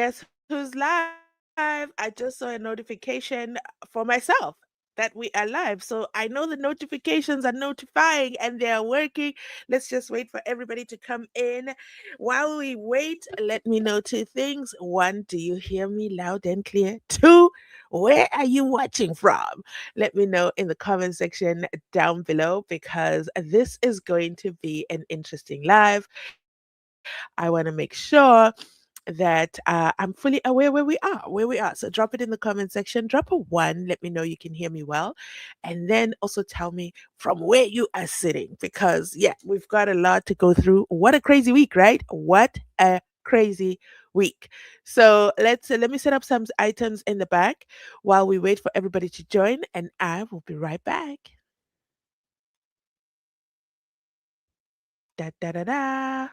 guess who's live? I just saw a notification for myself that we are live. So I know the notifications are notifying and they are working. Let's just wait for everybody to come in. While we wait, let me know two things. One, do you hear me loud and clear? Two, where are you watching from? Let me know in the comment section down below because this is going to be an interesting live. I want to make sure that I'm fully aware where we are. So drop it in the comment section. Drop a one. Let me know you can hear me well, and then also tell me from where you are sitting because yeah, we've got a lot to go through. What a crazy week, right? What a crazy week. So let me set up some items in the back while we wait for everybody to join, and I will be right back. Da da da da.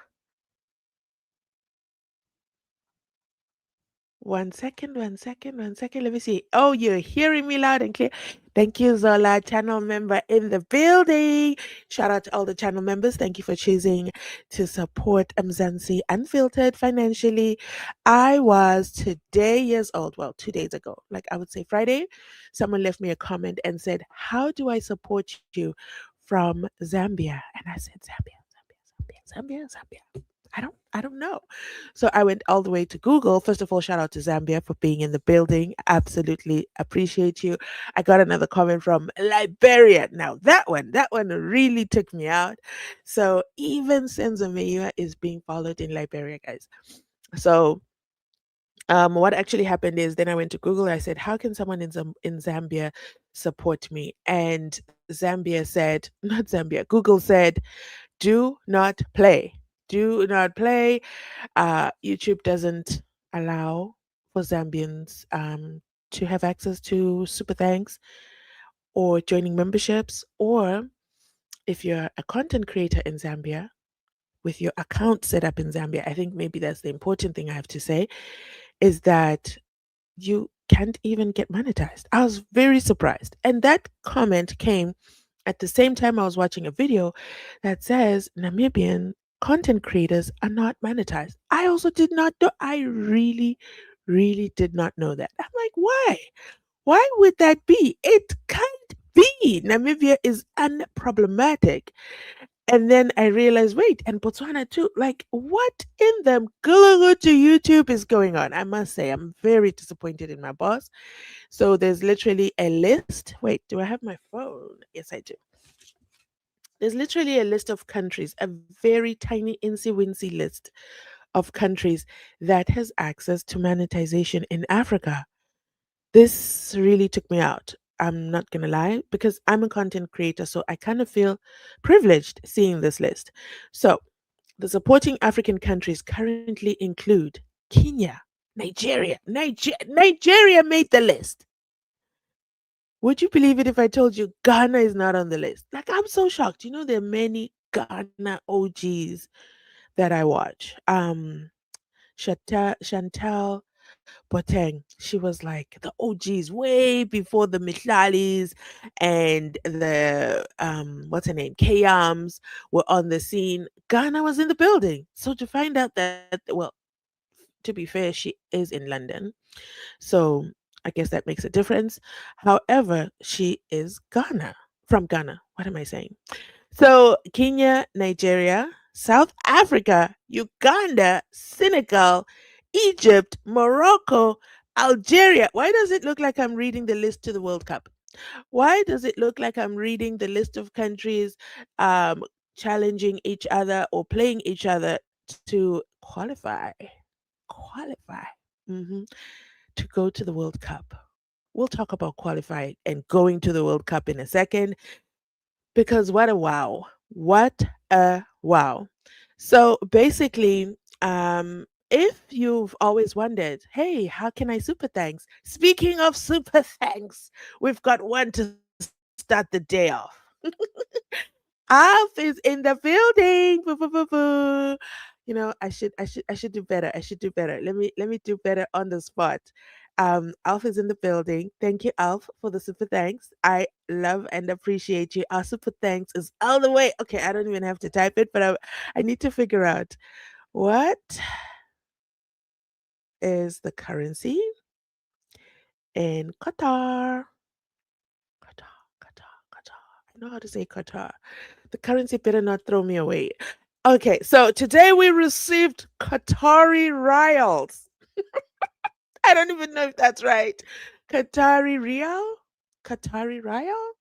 1 second, 1 second, 1 second. Let me see. Oh, you're hearing me loud and clear. Thank you, Zola, channel member in the building. Shout out to all the channel members. Thank you for choosing to support Mzansi Unfiltered financially. I was today years old. Well, 2 days ago, like I would say Friday, someone left me a comment and said, "How do I support you from Zambia?" And I said, Zambia, Zambia, Zambia, Zambia, Zambia. I don't know. So I went all the way to Google. First of all, shout out to Zambia for being in the building. Absolutely appreciate you. I got another comment from Liberia. Now that one really took me out. So even SENZO MEYIWA is being followed in Liberia, guys. So what actually happened is then I went to Google. I said, "How can someone in Zambia support me?" And Zambia said, not Zambia. Google said, "Do not play. Do not play. YouTube doesn't allow for Zambians to have access to super thanks or joining memberships, or if you're a content creator in Zambia with your account set up in Zambia, I think maybe that's the important thing I have to say is that you can't even get monetized." I was very surprised. And that comment came at the same time I was watching a video that says Namibian content creators are not monetized. I also did not know. I really, really did not know that. I'm like, why? Why would that be? It can't be. Namibia is unproblematic. And then I realized, wait, and Botswana too. Like, what in the to YouTube is going on? I must say, I'm very disappointed in my boss. So there's literally a list. Wait, do I have my phone? Yes, I do. There's literally a list of countries, a very tiny, insy wincy list of countries that has access to monetization in Africa. This really took me out. I'm not going to lie because I'm a content creator, so I kind of feel privileged seeing this list. So, the supporting African countries currently include Kenya, Nigeria. Nigeria made the list. Would you believe it if I told you Ghana is not on the list? Like, I'm so shocked. You know, there are many Ghana OGs that I watch. Chantal Boteng, she was like the OGs way before the Mitlalis and the what's her name, Kayams were on the scene. Ghana was in the building. So to find out that, well, to be fair, she is in London. So I guess that makes a difference. However, she is Ghana, from Ghana. What am I saying? So Kenya, Nigeria, South Africa, Uganda, Senegal, Egypt, Morocco, Algeria. Why does it look like I'm reading the list to the World Cup? Why does it look like I'm reading the list of countries um, challenging each other or playing each other to qualify? Qualify. hmm To go to the World Cup. We'll talk about qualifying and going to the World Cup in a second because what a wow. What a wow. So basically, if you've always wondered, hey, how can I super thanks? Speaking of super thanks, we've got one to start the day off. Alf is in the building. Boo, boo, boo, boo. You know, I should do better. I should do better. Let me do better on the spot. Alf is in the building. Thank you, Alf, for the super thanks. I love and appreciate you. Our super thanks is all the way. Okay, I don't even have to type it, but I need to figure out what is the currency in Qatar. Qatar, Qatar, Qatar. I know how to say Qatar. The currency better not throw me away. Okay, so today we received Qatari Rials. I don't even know if that's right. Qatari Rial? Qatari Rial?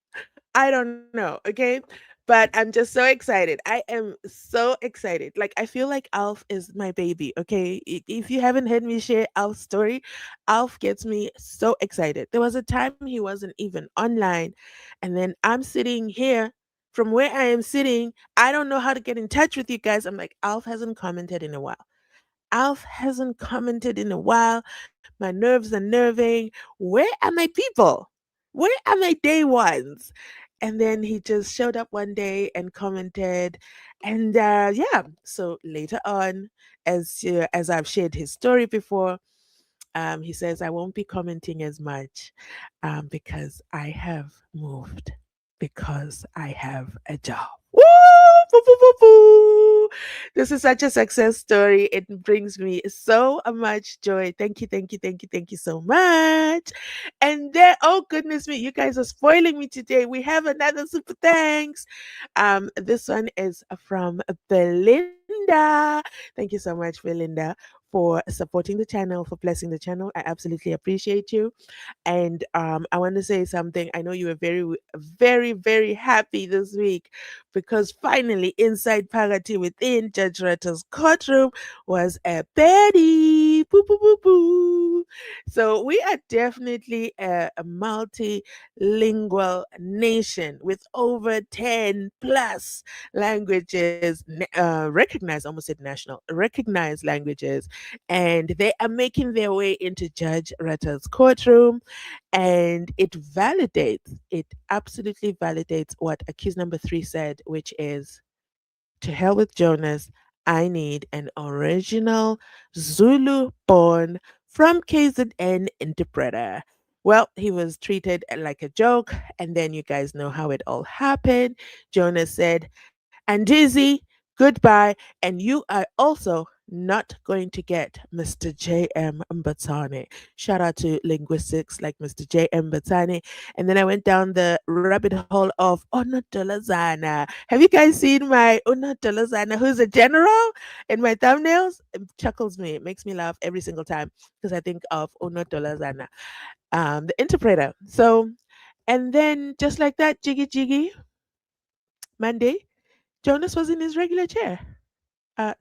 I don't know, okay? But I'm just so excited. I am so excited. Like, I feel like Alf is my baby, okay? If you haven't heard me share Alf's story, Alf gets me so excited. There was a time he wasn't even online, and then I'm sitting here from where I am sitting. I don't know how to get in touch with you guys. I'm like, Alf hasn't commented in a while. Alf hasn't commented in a while. My nerves are nerving. Where are my people? Where are my day ones? And then he just showed up one day and commented. And yeah, so later on, as I've shared his story before, he says, I won't be commenting as much because I have moved, because I have a job. Woo! Boo, boo, boo, boo. This is such a success story. It brings me so much joy. Thank you, thank you, thank you, thank you so much. And then, oh goodness me, you guys are spoiling me today. We have another super thanks. This one is from Belinda. Thank you so much, Belinda, for supporting the channel, for blessing the channel. I absolutely appreciate you. And I want to say something. I know you were very, very happy this week because finally, inside Pagati within Judge Retta's courtroom was a Betty. Boo, boo, boo, boo. So we are definitely a multilingual nation with over 10 plus languages, recognized, almost said national, recognized languages, and they are making their way into Judge Retta's courtroom. And it absolutely validates what accused number 3 said, which is, to hell with Jonas. I need an original Zulu born from KZN interpreter. Well, he was treated like a joke, and then you guys know how it all happened. Jonas said, Andizi, goodbye, and you are also not going to get Mr. J.M. Mbatane. Shout out to linguistics like Mr. J.M. Mbatane. And then I went down the rabbit hole of Onotolazana. Have you guys seen my Onotolazana, who's a general, in my thumbnails? It chuckles me. It makes me laugh every single time because I think of Onotolazana, the interpreter. So, and then just like that, jiggy jiggy, Monday, Jonas was in his regular chair.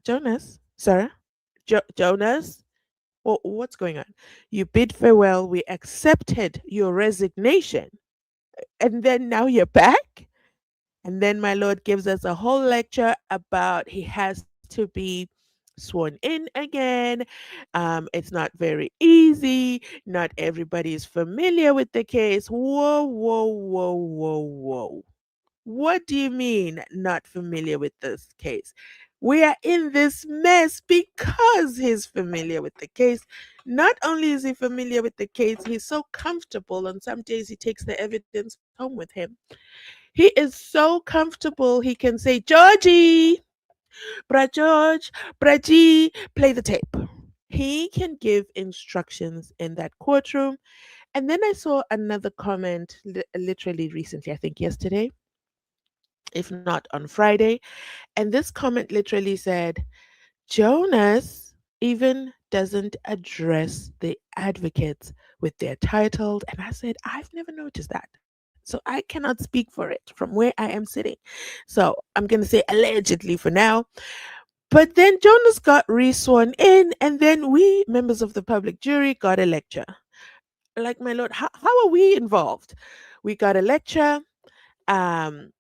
Jonas, sir, Jonas, what's going on? You bid farewell. We accepted your resignation, and then now you're back. And then my Lord gives us a whole lecture about he has to be sworn in again. It's not very easy. Not everybody is familiar with the case. Whoa, whoa, whoa, whoa, whoa. What do you mean, not familiar with this case? We are in this mess because he's familiar with the case. Not only is he familiar with the case, he's so comfortable, and some days he takes the evidence home with him. He is so comfortable, he can say, Georgie, Bra George, Braji, play the tape. He can give instructions in that courtroom. And then I saw another comment literally recently, I think yesterday, if not on Friday. And this comment literally said, Jonas even doesn't address the advocates with their titles. And I said, I've never noticed that. So I cannot speak for it from where I am sitting. So I'm going to say allegedly for now. But then Jonas got re-sworn in, and then we, members of the public jury, got a lecture. Like, my lord, how are we involved? We got a lecture. Um,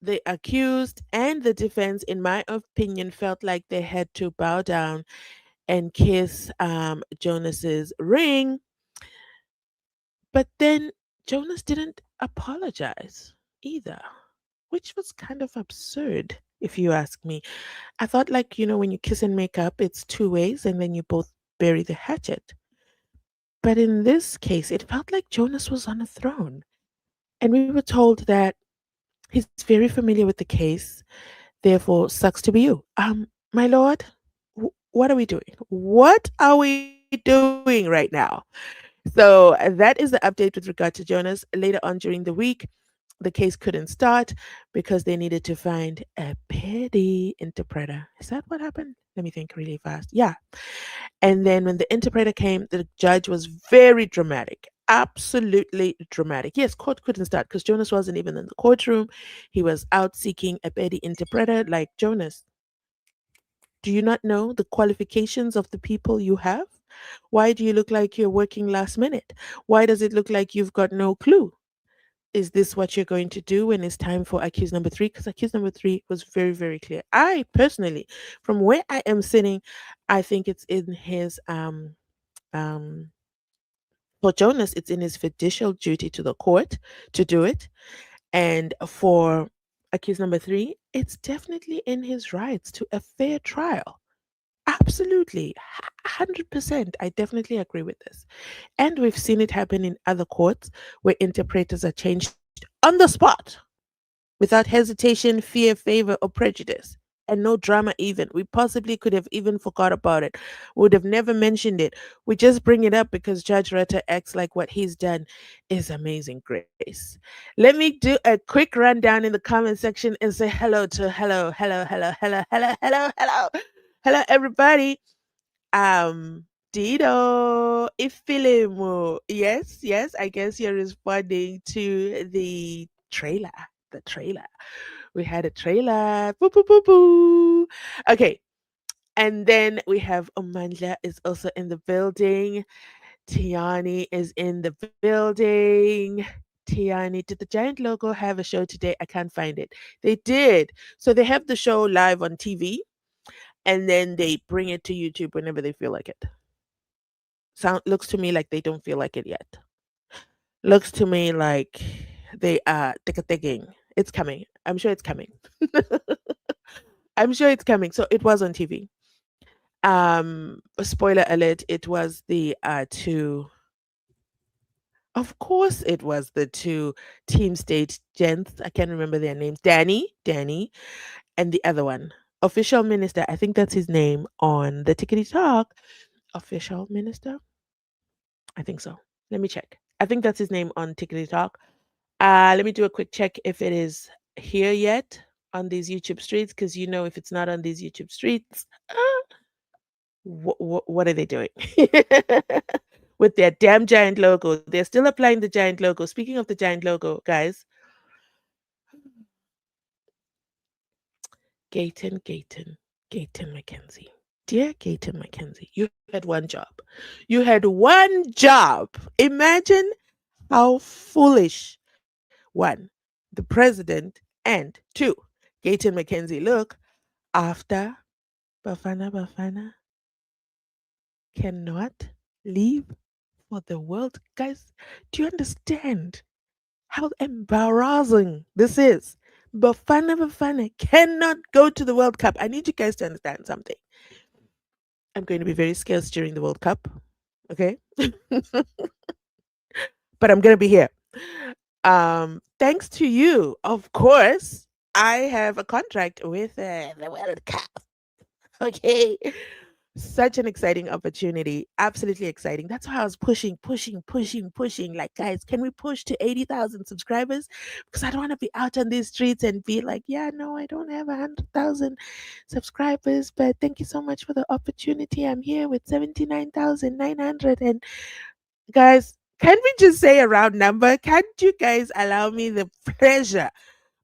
the accused and the defense, in my opinion, felt like they had to bow down and kiss Jonas's ring. But then Jonas didn't apologize either, which was kind of absurd, if you ask me. I thought, like, when you kiss and make up, it's two ways, and then you both bury the hatchet. But in this case, it felt like Jonas was on a throne. And we were told that he's very familiar with the case. Therefore, sucks to be you. My lord, what are we doing? What are we doing right now? So that is the update with regard to Jonas. Later on during the week, the case couldn't start because they needed to find a petty interpreter. Is that what happened? Let me think really fast. Yeah. And then when the interpreter came, the judge was very dramatic. Absolutely dramatic. Yes, court couldn't start because Jonas wasn't even in the courtroom. He was out seeking a petty interpreter. Like, Jonas, do you not know the qualifications of the people you have? Why do you look like you're working last minute? Why does it look like you've got no clue? Is this what you're going to do when it's time for accused number three? Because accused number three was very, very clear. I personally, from where I am sitting, I think it's in his um for Jonas, it's in his fiducial duty to the court to do it. And for accused number three, it's definitely in his rights to a fair trial. Absolutely. 100%. I definitely agree with this. And we've seen it happen in other courts where interpreters are changed on the spot without hesitation, fear, favor, or prejudice. And no drama, even. We possibly could have even forgot about it, would have never mentioned it. We just bring it up because Judge Rutter acts like what he's done is amazing grace. Let me do a quick rundown in the comment section and say hello to hello, everybody. Dido, Ifilimu. Yes, yes, I guess you're responding to the trailer. The trailer. We had a trailer. Boo, boo, boo, boo. Okay. And then we have Omandla is also in the building. Tiani is in the building. Tiani, did the giant logo have a show today? I can't find it. They did. So they have the show live on TV and then they bring it to YouTube whenever they feel like it. Sound looks to me like they don't feel like it yet. Looks to me like they are taking. It's coming. I'm sure it's coming. I'm sure it's coming. So it was on TV. Spoiler alert, it was the two, of course it was the two team stage gents. I can't remember their names. Danny, and the other one. Official Minister, I think that's his name on the Tickety Talk. Official Minister? I think so. Let me check. I think that's his name on Tickety Talk. Let me do a quick check if it is here yet on these YouTube streets, because you know if it's not on these YouTube streets, what are they doing with their damn giant logo? They're still applying the giant logo. Speaking of the giant logo, guys, Gayton McKenzie. Dear Gayton McKenzie, you had one job. You had one job. Imagine how foolish. One, the president, and two, Gayton McKenzie. Look, after Bafana cannot leave for the world. Guys, do you understand how embarrassing this is? Bafana cannot go to the World Cup. I need you guys to understand something. I'm going to be very scarce during the World Cup. Okay. But I'm going to be here. Thanks to you, of course, I have a contract with the World Cup. Okay. Such an exciting opportunity. Absolutely exciting. That's why I was pushing. Like, guys, can we push to 80,000 subscribers? Because I don't want to be out on these streets and be like, yeah, no, I don't have 100,000 subscribers, but thank you so much for the opportunity. I'm here with 79,900. And guys, can we just say a round number? Can't you guys allow me the pleasure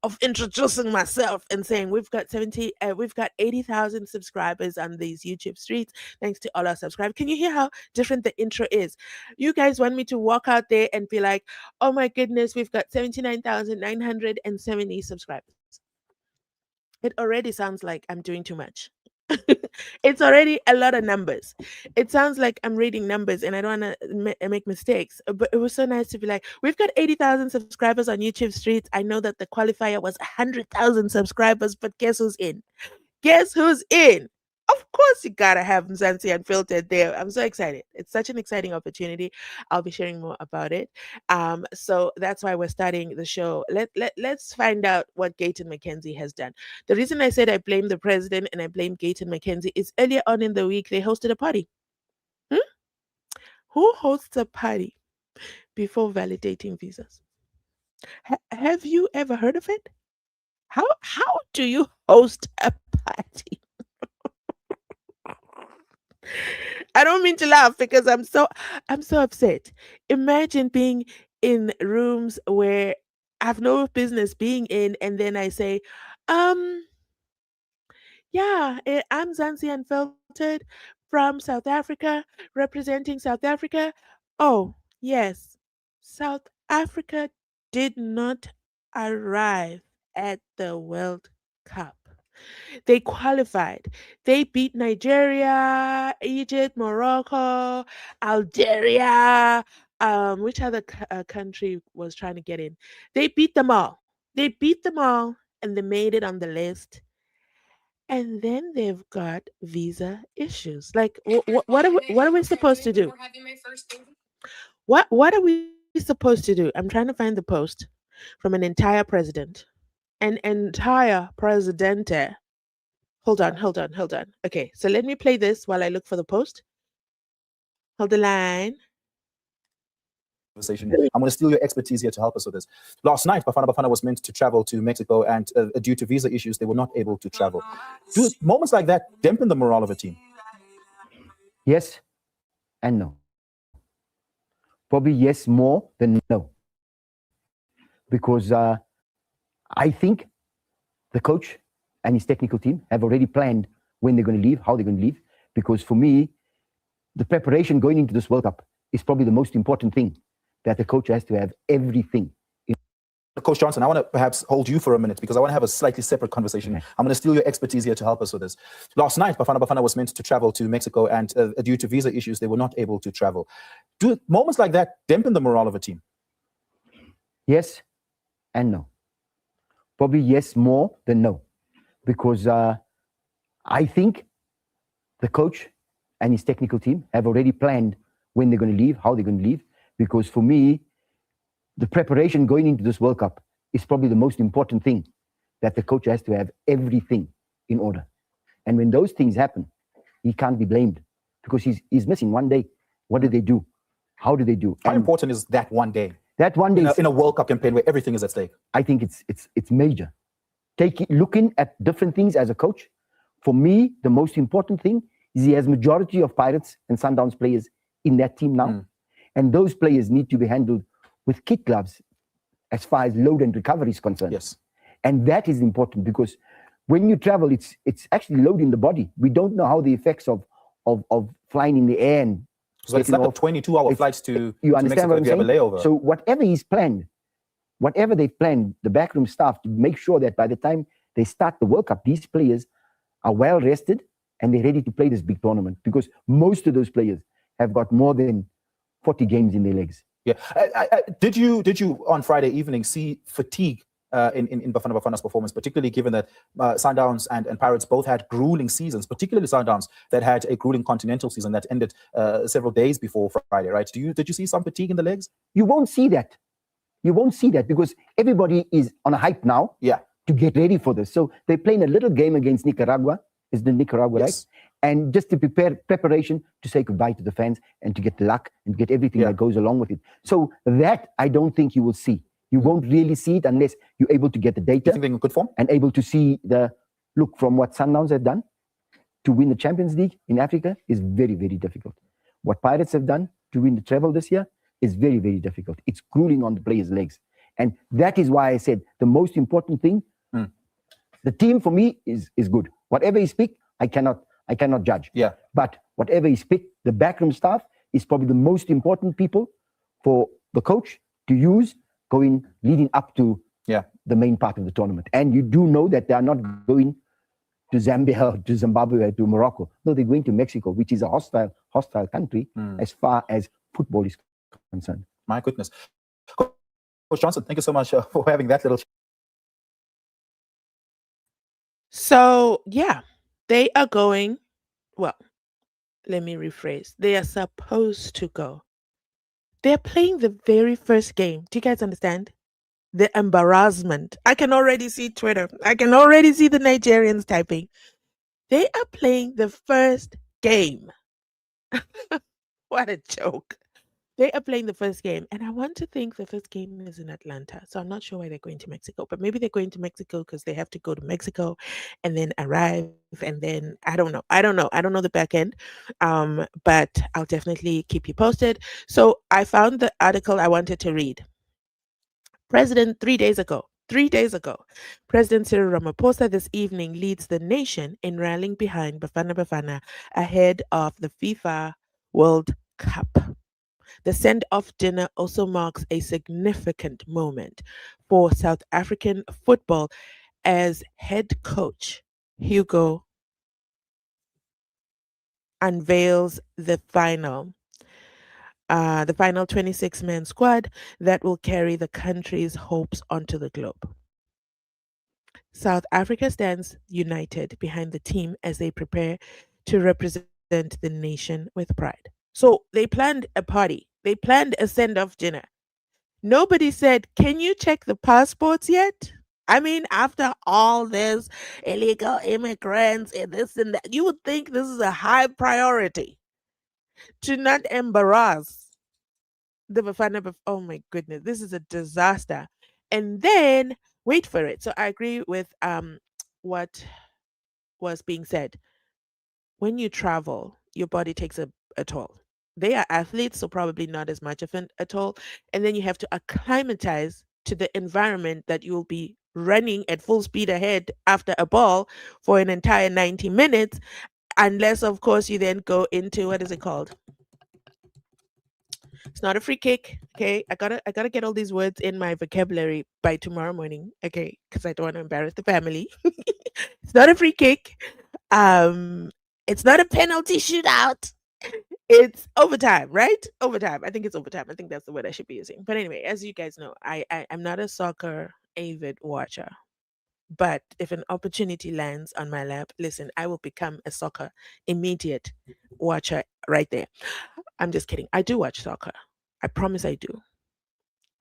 of introducing myself and saying we've got 80,000 subscribers on these YouTube streets thanks to all our subscribers. Can you hear how different the intro is? You guys want me to walk out there and be like, oh my goodness, we've got 79,970 subscribers. It already sounds like I'm doing too much. It's already a lot of numbers. It sounds like I'm reading numbers and I don't want to make mistakes. But it was so nice to be like, we've got 80,000 subscribers on YouTube Streets. I know that the qualifier was 100,000 subscribers, but guess who's in? Guess who's in? Of course, you gotta have Mzansi Unfiltered there. I'm so excited. It's such an exciting opportunity. I'll be sharing more about it. So that's why we're starting the show. Let's find out what Gayton McKenzie has done. The reason I said I blame the president and I blame Gayton McKenzie is earlier on in the week they hosted a party. Hmm? Who hosts a party before validating visas? Have you ever heard of it? How do you host a party? I don't mean to laugh because I'm so upset. Imagine being in rooms where I've no business being in, and then I say, um, yeah, I'm Mzansi Unfiltered from South Africa, representing South Africa. Oh, yes, South Africa did not arrive at the World Cup. They qualified. They beat Nigeria, Egypt, Morocco, Algeria. Which other country was trying to get in? They beat them all. They beat them all, and they made it on the list. And then they've got visa issues. Like, what are we supposed to do? What are we supposed to do? I'm trying to find the post from an entire president, an entire presidente. Hold on. Okay, so let me play this while I look for the post. Hold the line. Conversation. I'm going to steal your expertise here to help us with this. Last night, Bafana was meant to travel to Mexico, and due to visa issues, they were not able to travel. Do moments like that dampen the morale of a team? Yes and no. Probably yes more than no. Because I think the coach and his technical team have already planned when they're going to leave, how they're going to leave. Because for me, the preparation going into this World Cup is probably the most important thing, that the coach has to have everything. Coach Johnson, I want to perhaps hold you for a minute because I want to have a slightly separate conversation. Okay. I'm going to steal your expertise here to help us with this. Last night, Bafana was meant to travel to Mexico, and due to visa issues, they were not able to travel. Do moments like that dampen the morale of a team? Yes and no. Probably yes more than no. Because I think the coach and his technical team have already planned when they're going to leave, how they're going to leave. Because for me, the preparation going into this World Cup is probably the most important thing, that the coach has to have everything in order. And when those things happen, he can't be blamed because he's missing one day. What do they do? How do they do? How important is that one day? That one day in a World Cup campaign where everything is at stake. I think it's major. Looking at different things as a coach. For me, the most important thing is he has majority of Pirates and Sundowns players in that team now. And those players need to be handled with kit gloves as far as load and recovery is concerned. Yes. And that is important because when you travel, it's actually loading the body. We don't know how the effects of flying in the air and so it's like a 22-hour flights to Mexico if you have a layover. So whatever he's planned, whatever they've planned, the backroom staff to make sure that by the time they start the World Cup, these players are well rested and they're ready to play this big tournament, because most of those players have got more than 40 games in their legs. Yeah. Did you on Friday evening see fatigue in Bafana's performance, particularly given that Sundowns and Pirates both had grueling seasons, particularly Sundowns that had a grueling continental season that ended several days before Friday, right? Did you see some fatigue in the legs? You won't see that. You won't see that because everybody is on a hype now to get ready for this. So they're playing a little game against Nicaragua. Is the Nicaragua, yes, right? And just to preparation to say goodbye to the fans and to get luck and get everything that goes along with it. So that I don't think you will see. You won't really see it unless you're able to get the data. You think they're in good form? And able to see the look from what Sundowns have done to win the Champions League in Africa is very, very difficult. What Pirates have done to win the treble this year is very, very difficult. It's grueling on the players' legs. And that is why I said the most important thing, the team for me is good. Whatever he's picked, I cannot judge. Yeah. But whatever he's picked, the backroom staff is probably the most important people for the coach to use leading up to the main part of the tournament. And you do know that they are not going to Zambia, to Zimbabwe, to Morocco. No, they're going to Mexico, which is a hostile country as far as football is concerned. My goodness. Coach Johnson, thank you so much for having that little. So, they are going, well, let me rephrase. They are supposed to go. They're playing the very first game. Do you guys understand? The embarrassment. I can already see Twitter. I can already see the Nigerians typing. They are playing the first game. What a joke. They are playing the first game, and I want to think the first game is in Atlanta. So I'm not sure why they're going to Mexico, but maybe they're going to Mexico because they have to go to Mexico and then arrive, and then I don't know. I don't know the back end. But I'll definitely keep you posted. So I found the article I wanted to read. President 3 days ago. 3 days ago, President Cyril Ramaphosa this evening leads the nation in rallying behind Bafana Bafana ahead of the FIFA World Cup. The send off dinner also marks a significant moment for South African football as head coach Hugo unveils the final 26-man squad that will carry the country's hopes onto the globe. South Africa stands united behind the team as they prepare to represent the nation with pride. So they planned a party, they planned a send off dinner. Nobody said, "Can you check the passports yet?" I mean, after all this illegal immigrants and this and that, you would think this is a high priority to not embarrass the Bafana. Oh my goodness, this is a disaster. And then, wait for it. So I agree with what was being said. When you travel, your body takes a toll. They are athletes, so probably not as much of a toll. And then you have to acclimatize to the environment that you'll be running at full speed ahead after a ball for an entire 90 minutes, unless, of course, you then go into what is it called? It's not a free kick. Okay. I gotta get all these words in my vocabulary by tomorrow morning. Okay, because I don't want to embarrass the family. It's not a free kick. Um, it's not a penalty shootout. It's overtime, right? Overtime. I think it's overtime. I think that's the word I should be using. But anyway, as you guys know, I'm not a soccer avid watcher. But if an opportunity lands on my lap, listen, I will become a soccer immediate watcher right there. I'm just kidding. I do watch soccer. I promise I do.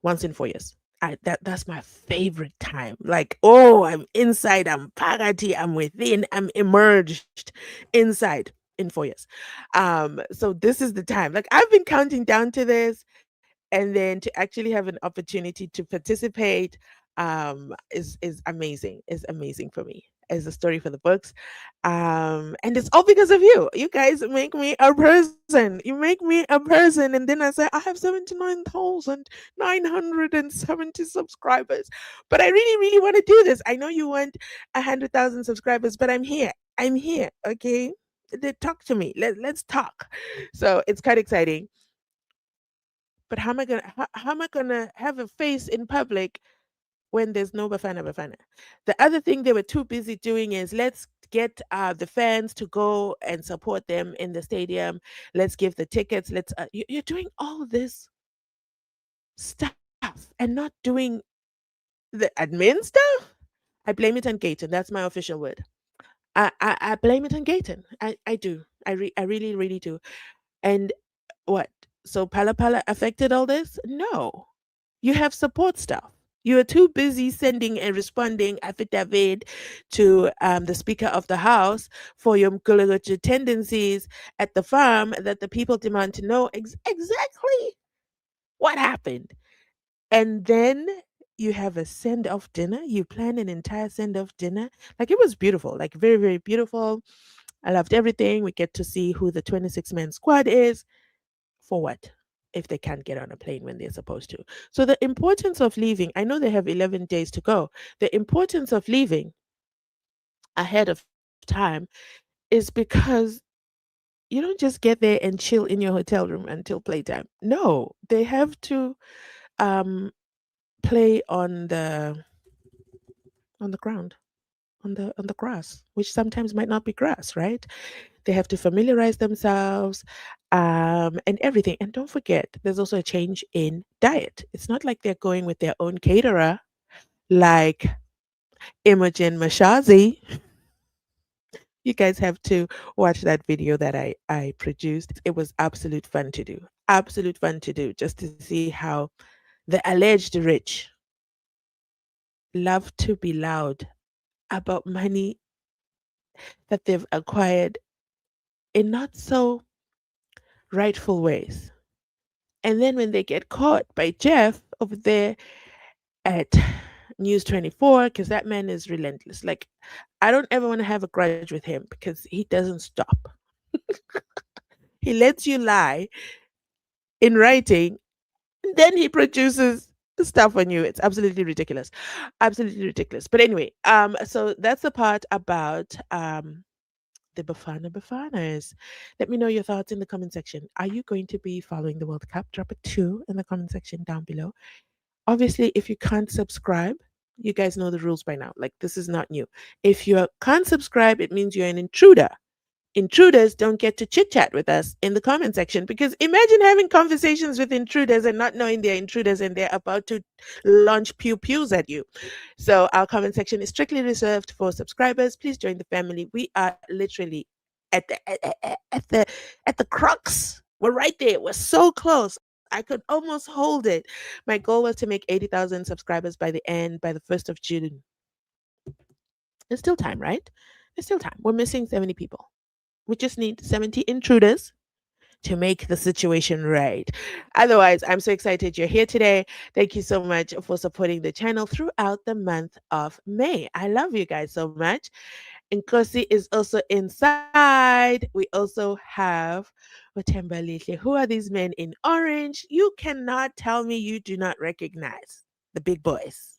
Once in 4 years. That's my favorite time. Like, oh, I'm inside, I'm pagati, I'm within, I'm emerged inside in 4 years. So this is the time. Like I've been counting down to this, and then to actually have an opportunity to participate is amazing. Is amazing for me. Is a story for the books. And it's all because of you. You guys make me a person. You make me a person. And then I say, I have 79,970 subscribers. But I really, really want to do this. I know you want 100,000 subscribers, but I'm here. I'm here. Okay. Talk to me. Let's talk. So it's quite exciting. But how am I gonna have a face in public when there's no Bafana Bafana? The other thing they were too busy doing is let's get the fans to go and support them in the stadium. Let's give the tickets. You're doing all this stuff and not doing the admin stuff. I blame it on Gaten. That's my official word. I blame it on Gaten. I do. I really, really do. And what? So Pala Pala affected all this? No. You have support staff. You are too busy sending and responding affidavit to the Speaker of the House for your Mgulugutju tendencies at the farm that the people demand to know exactly what happened. And then you have a send off dinner. You plan an entire send off dinner. Like it was beautiful, like very, very beautiful. I loved everything. We get to see who the 26-man squad is. For what? If they can't get on a plane when they're supposed to. So the importance of leaving, I know they have 11 days to go. The importance of leaving ahead of time is because you don't just get there and chill in your hotel room until playtime. No, they have to um play on the ground, on the grass, which sometimes might not be grass, right? They have to familiarize themselves and everything. And don't forget, there's also a change in diet. It's not like they're going with their own caterer, like Imogen Mashazi. You guys have to watch that video that I produced. It was absolute fun to do. Absolute fun to do, just to see how the alleged rich love to be loud about money that they've acquired in not so rightful ways. And then when they get caught by Jeff over there at News 24, because that man is relentless. Like, I don't ever want to have a grudge with him because he doesn't stop. He lets you lie in writing, and then he produces stuff on you. It's absolutely ridiculous. Absolutely ridiculous. But anyway, so that's the part about the Bafanas. Let me know your thoughts in the comment section. Are you going to be following the World Cup? Drop a 2 in the comment section down below. Obviously, if you can't subscribe, you guys know the rules by now. Like, this is not new. If you can't subscribe, it means you're an intruder. Intruders don't get to chit chat with us in the comment section, because imagine having conversations with intruders and not knowing they're intruders and they're about to launch pew pews at you. So our comment section is strictly reserved for subscribers. Please join the family. We are literally at the crux. We're right there. We're so close. I could almost hold it. My goal was to make 80,000 subscribers by the 1st of June. There's still time, right? There's still time. We're missing 70 people. We just need 70 intruders to make the situation right. Otherwise, I'm so excited you're here today. Thank you so much for supporting the channel throughout the month of May. I love you guys so much. And Kosi is also inside. We also have Otembalihle. Who are these men in orange? You cannot tell me you do not recognize the big boys.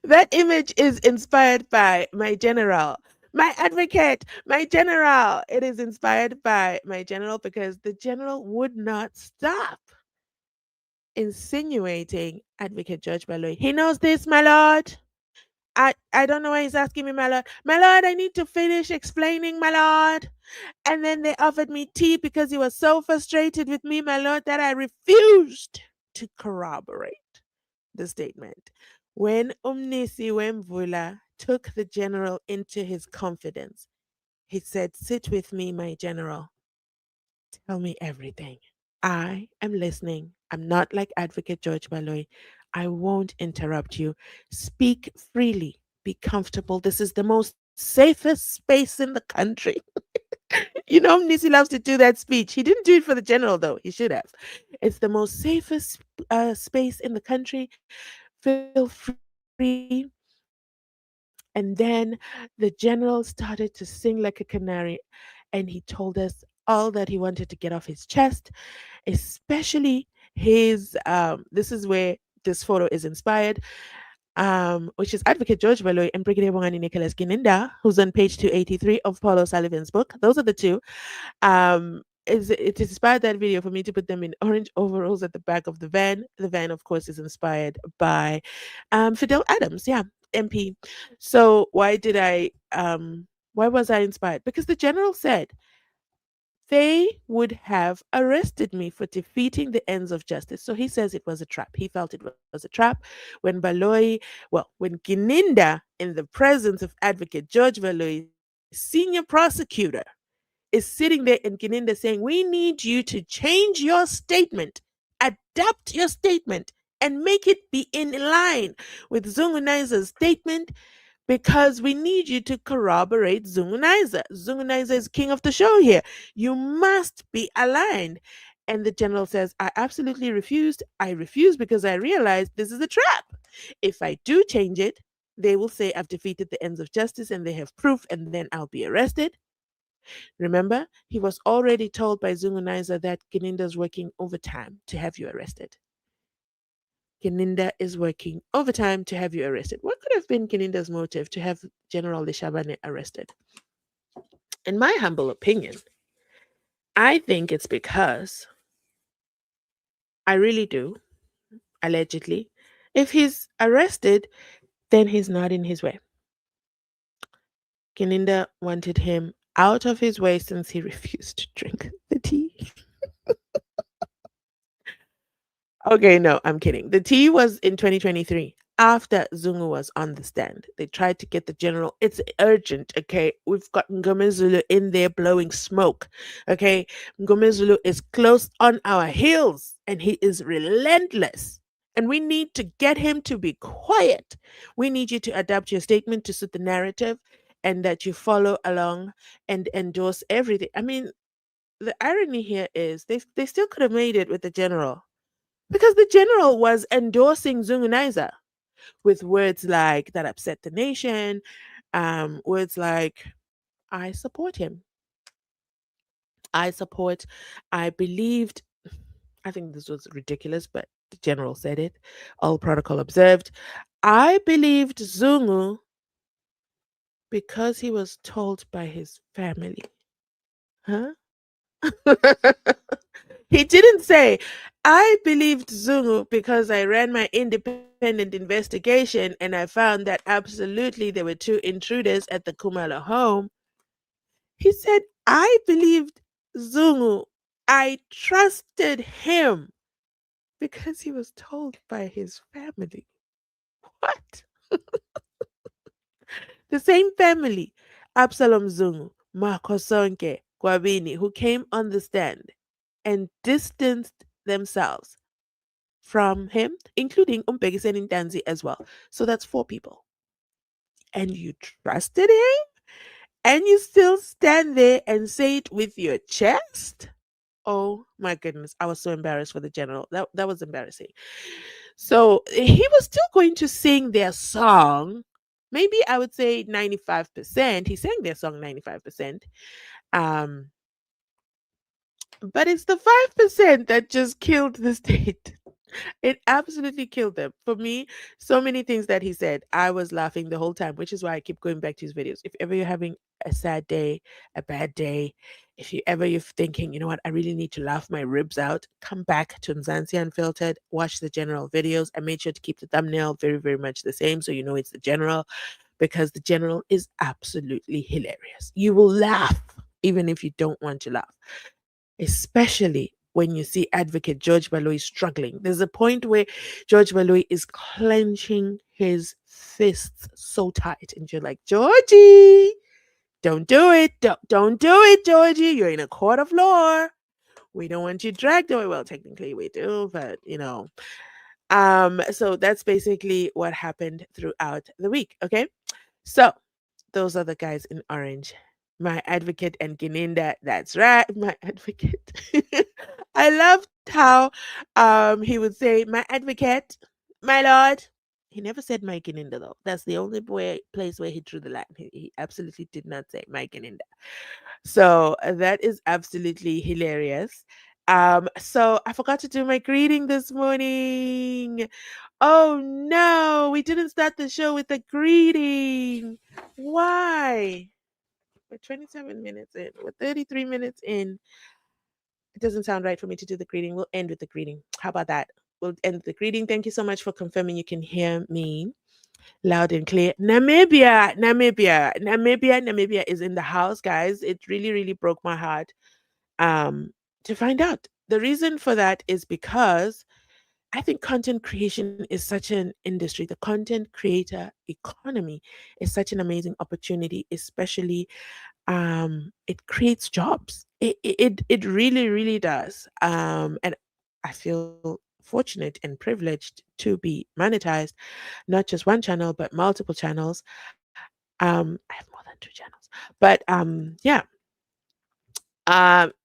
That image is inspired by my general, my advocate, my general. It is inspired by my general because the general would not stop insinuating Advocate George Baloyi. He knows this, my lord. I don't know why he's asking me, my lord. My lord, I need to finish explaining, my lord. And then they offered me tea because he was so frustrated with me, my lord, that I refused to corroborate the statement. When Umnisi Wemvula took the general into his confidence, he said, "Sit with me, my general. Tell me everything. I am listening. I'm not like Advocate George Baloyi. I won't interrupt you. Speak freely. Be comfortable. This is the most safest space in the country." You know, Nisi loves to do that speech. He didn't do it for the general, though. He should have. It's the most safest space in the country. Feel free. And then the general started to sing like a canary, and he told us all that he wanted to get off his chest, especially his. This is where this photo is inspired, which is Advocate George Baloyi and Brigadier Bongani Nicholas Gininda, who's on page 283 of Paul O'Sullivan's book. Those are the two. It inspired that video for me to put them in orange overalls at the back of the van. The van, of course, is inspired by Fidel Adams, yeah, MP. So why was I inspired? Because the general said they would have arrested me for defeating the ends of justice. So he says it was a trap. He felt it was a trap when when Gininda, in the presence of Advocate George Baloyi, senior prosecutor, is sitting there in Gininda saying, "We need you to change your statement, adapt your statement, and make it be in line with Zungu statement, because we need you to corroborate Zungu. Zungu is king of the show here. You must be aligned." And the general says, "I absolutely refused. I refused because I realized this is a trap. If I do change it, they will say I've defeated the ends of justice and they have proof, and then I'll be arrested." Remember, he was already told by Zungu that Gininda's working overtime to have you arrested. Gininda is working overtime to have you arrested. What could have been Gininda's motive to have General Leshabane arrested? In my humble opinion, I think it's because, I really do, allegedly, if he's arrested, then he's not in his way. Gininda wanted him out of his way since he refused to drink the tea. Okay, no, I'm kidding. The tea was in 2023 after Zungu was on the stand. They tried to get the general. It's urgent, okay? We've got Ngomezulu in there blowing smoke, okay? Ngomezulu is close on our heels and he is relentless. And we need to get him to be quiet. We need you to adapt your statement to suit the narrative and that you follow along and endorse everything. I mean, the irony here is they still could have made it with the general, because the general was endorsing Zungu with words like that upset the nation, words like I support him. I support, I believed, I think this was ridiculous, but the general said it, all protocol observed. I believed Zungu because he was told by his family. Huh? He didn't say, I believed Zungu because I ran my independent investigation and I found that absolutely there were two intruders at the Kumala home. He said, I believed Zungu. I trusted him because he was told by his family. What? The same family, Absalom Zungu, Makosonke, Gwabini, who came on the stand and distanced themselves from him, including Umbekisen Intanzi as well. So that's 4 people. And you trusted him? And you still stand there and say it with your chest? Oh my goodness. I was so embarrassed for the general. That was embarrassing. So he was still going to sing their song. Maybe I would say 95%. He sang their song 95%. Um, but it's the 5% that just killed the state. It absolutely killed them. For me, so many things that he said, I was laughing the whole time, which is why I keep going back to his videos. If ever you're having a sad day, a bad day, if you ever you're thinking, you know what, I really need to laugh my ribs out, come back to Mzansi Unfiltered, watch the general videos. I made sure to keep the thumbnail very, very much the same so you know it's the general, because the general is absolutely hilarious. You will laugh even if you don't want to laugh, especially when you see advocate George Baloyi struggling. There's a point where George Baloyi is clenching his fists so tight, and you're like, Georgie, don't do it. Don't do it, Georgie. You're in a court of law. We don't want you dragged away. Well, technically we do, but you know. So that's basically what happened throughout the week. Okay. So those are the guys in orange. My advocate and Gininda. That's right, my advocate. I loved how he would say, my advocate, my lord. He never said my Gininda though. That's the only place where he drew the line. He absolutely did not say my Gininda. So that is absolutely hilarious. So I forgot to do my greeting this morning. Oh no, we didn't start the show with a greeting. Why? We're 27 minutes in. We're 33 minutes in. It doesn't sound right for me to do the greeting. We'll end with the greeting. How about that? We'll end with the greeting. Thank you so much for confirming you can hear me loud and clear. Namibia is in the house, guys. It really, really broke my heart to find out. The reason for that is because I think content creation is such an industry. The content creator economy is such an amazing opportunity, especially it creates jobs. It really, really does. And I feel fortunate and privileged to be monetized, not just one channel, but multiple channels. I have more than 2 channels. But yeah,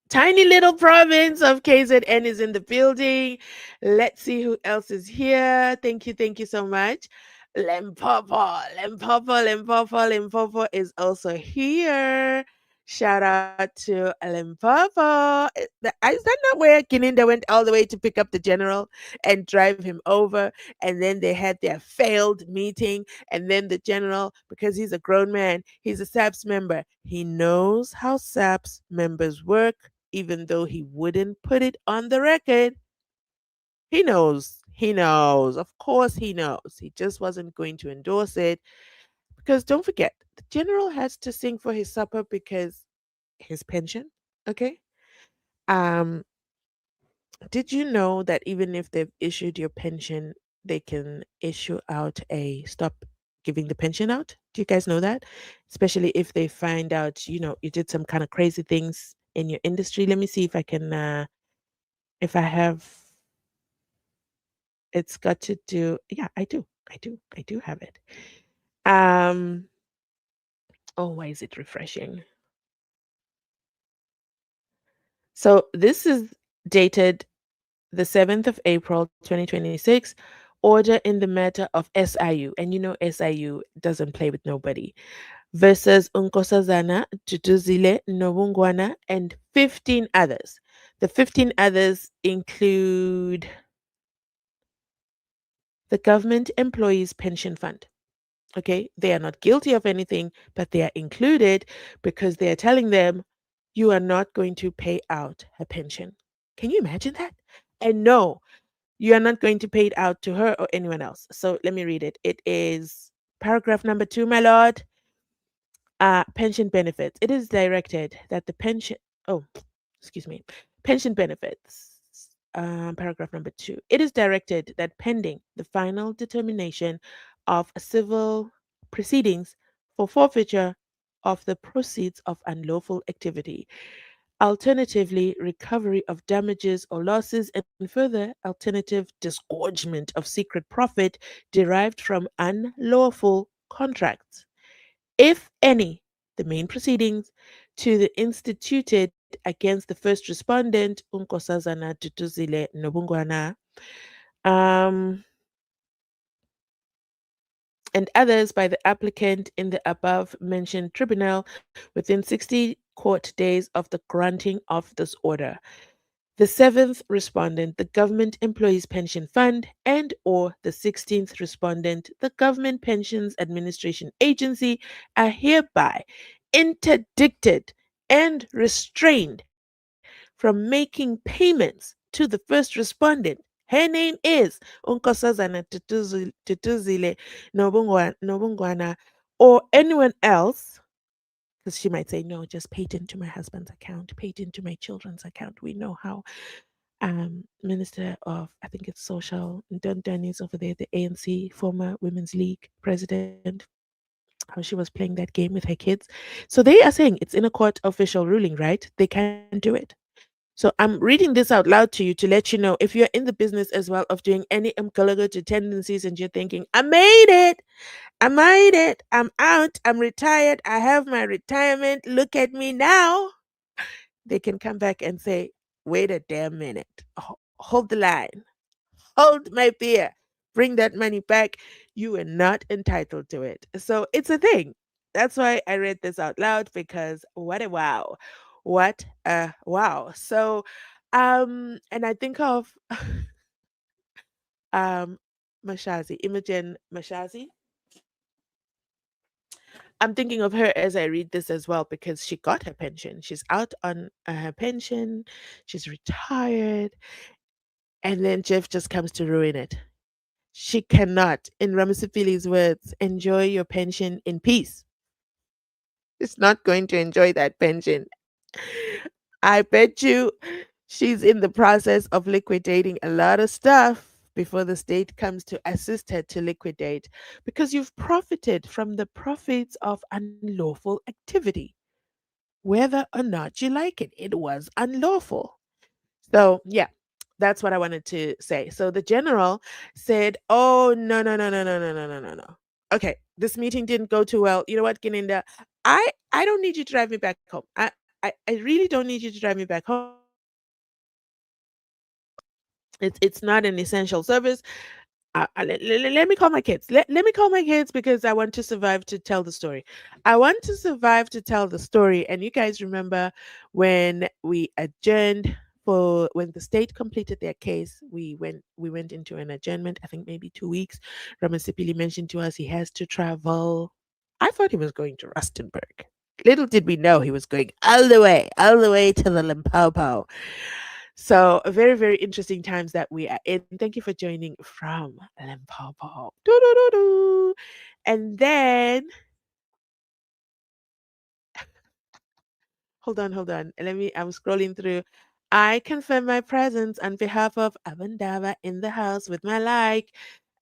tiny little province of KZN is in the building. Let's see who else is here. Thank you so much. Limpopo is also here. Shout out to Limpopo. Is that not where Gininda went all the way to pick up the general and drive him over? And then they had their failed meeting. And then the general, because he's a grown man, he's a SAPS member. He knows how SAPS members work, even though he wouldn't put it on the record. He knows. He knows. Of course, he knows. He just wasn't going to endorse it because don't forget, the general has to sing for his supper because his pension. Okay. Um, did you know that even if they've issued your pension, they can issue out a stop giving the pension out? Do you guys know that? Especially if they find out, you did some kind of crazy things in your industry. Let me see if I can, if I have, it's got to do, yeah, I do have it. Um, Oh, why is it refreshing? So this is dated the 7th of April 2026. Order in the matter of SIU. And you know SIU doesn't play with nobody. Versus Unkosazana, Tutuzile, Nobungwana, and 15 others. The 15 others include the Government Employees Pension Fund. Okay, they are not guilty of anything, but they are included because they are telling them you are not going to pay out her pension. Can you imagine that? And no, you are not going to pay it out to her or anyone else. So let me read it. It is paragraph number 2, my lord. Pension benefits. It is directed that the pension, oh, excuse me, pension benefits. Paragraph number 2. It is directed that pending the final determination of civil proceedings for forfeiture of the proceeds of unlawful activity, alternatively, recovery of damages or losses, and further alternative disgorgement of secret profit derived from unlawful contracts, if any, the main proceedings to the instituted against the first respondent, Unkosazana Tutuzile Nobungwana, um, and others by the applicant in the above mentioned tribunal within 60 court days of the granting of this order. The seventh respondent, the Government Employees Pension Fund, and or the 16th respondent, the Government Pensions Administration Agency, are hereby interdicted and restrained from making payments to the first respondent. Her name is Unkosazana Tutuzile Nobungwana, or anyone else, because she might say, no, just pay it into my husband's account, pay it into my children's account. We know how Minister of, I think it's Social, Dunn is over there, the ANC, former Women's League president, how she was playing that game with her kids. So they are saying it's in a court official ruling, right? They can do it. So I'm reading this out loud to you to let you know if you're in the business as well of doing any to tendencies and you're thinking, I made it. I made it. I'm out. I'm retired. I have my retirement. Look at me now. They can come back and say, wait a damn minute. Hold the line. Hold my beer. Bring that money back. You are not entitled to it. So it's a thing. That's why I read this out loud because what a wow. What a wow. So and I think of um Mashazi, Imogen Mashazi. I'm thinking of her as I read this as well because she got her pension. She's out on her pension. She's retired. And then Jeff just comes to ruin it. She cannot, in Ramosepele's words, enjoy your pension in peace. She's not going to enjoy that pension. I bet you she's in the process of liquidating a lot of stuff before the state comes to assist her to liquidate because you've profited from the profits of unlawful activity, whether or not you like it. It was unlawful. So, yeah, that's what I wanted to say. So the general said, "Oh, no, no, no, no, no, no, no, no, no, no. Okay, this meeting didn't go too well. You know what, Gininda? I don't need you to drive me back home. I really don't need you to drive me back home. It's not an essential service. Let me call my kids. Let me call my kids because I want to survive to tell the story. I want to survive to tell the story. And you guys remember when we adjourned for when the state completed their case, we went into an adjournment, I think maybe 2 weeks. Ramasipili mentioned to us he has to travel. I thought he was going to Rustenburg. Little did we know he was going all the way to the Limpopo. So, very, very interesting times that we are in. Thank you for joining from Limpopo. Doo-doo-doo-doo. And then, hold on. I'm scrolling through. I confirm my presence on behalf of Abandava in the house with my like.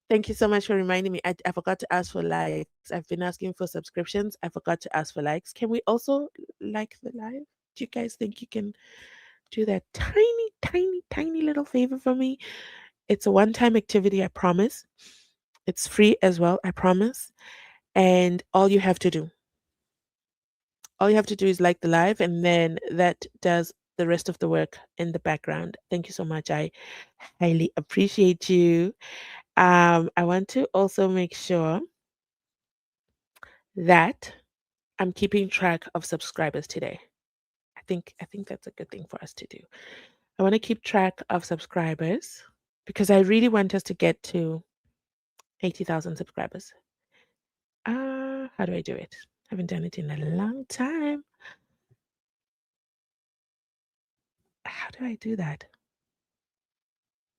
Thank you so much for reminding me. I forgot to ask for likes. I've been asking for subscriptions. I forgot to ask for likes. Can we also like the live? Do you guys think you can do that tiny, tiny, tiny little favor for me? It's a one time activity, I promise. It's free as well, I promise. And all you have to do All you have to do is like the live, and then that does the rest of the work in the background. Thank you so much. I highly appreciate you. I want to also make sure that I'm keeping track of subscribers today. I think that's a good thing for us to do. I want to keep track of subscribers because I really want us to get to 80,000 subscribers. How do I do it? Haven't done it in a long time. How do I do that?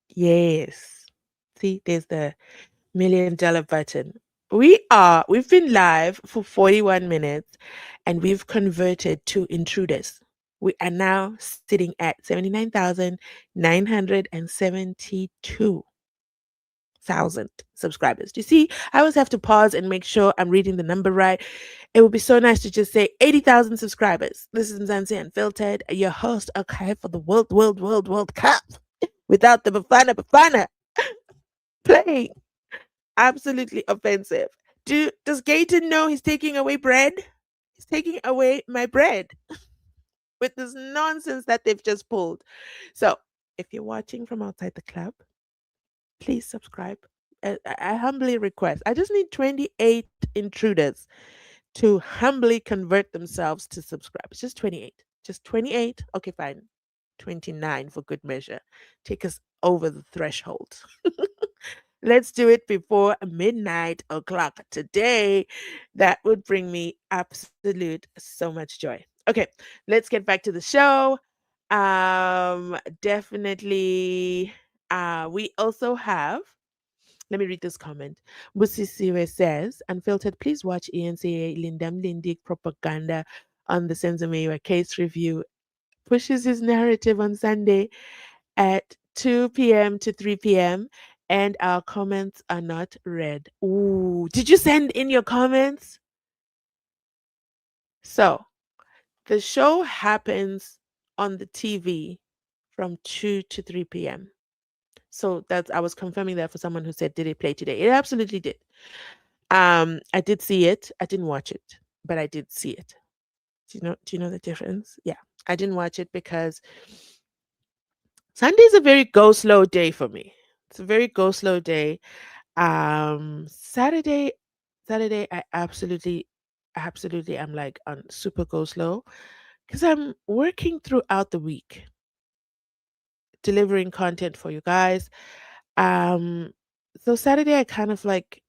Yes. See, there's the $1 million button. We've been live for 41 minutes and we've converted to intruders. We are now sitting at 79,972,000 subscribers. Do you see? I always have to pause and make sure I'm reading the number right. It would be so nice to just say 80,000 subscribers. This is Mzansi Unfiltered, your host, okay, for the World Cup without the Bafana playing. Absolutely offensive. Does Gayton know he's taking away bread? He's taking away my bread with this nonsense that they've just pulled. So, if you're watching from outside the club, please subscribe. I humbly request. I just need 28 intruders to humbly convert themselves to subscribers. Just 28. Just 28. Okay, fine. 29 for good measure. Take us over the threshold. Let's do it before midnight o'clock today. That would bring me absolute so much joy. Okay, let's get back to the show. Definitely. We also have. Let me read this comment. Busisiwe says, Unfiltered, please watch ENCA Lindam Lindik propaganda on the SENZO MEYIWA case review. Pushes his narrative on Sunday at 2 p.m. to 3 p.m. and our comments are not read. Ooh, did you send in your comments? So, the show happens on the TV from 2 to 3 p.m. So that's I was confirming that for someone who said, did it play today? It absolutely did. I did see it. I didn't watch it, but I did see it. Do you know the difference? Yeah. I didn't watch it because Sunday is a very go slow day for me. It's a very go slow day. Saturday, I absolutely am like on super go slow because I'm working throughout the week, delivering content for you guys. Um, so Saturday I kind of like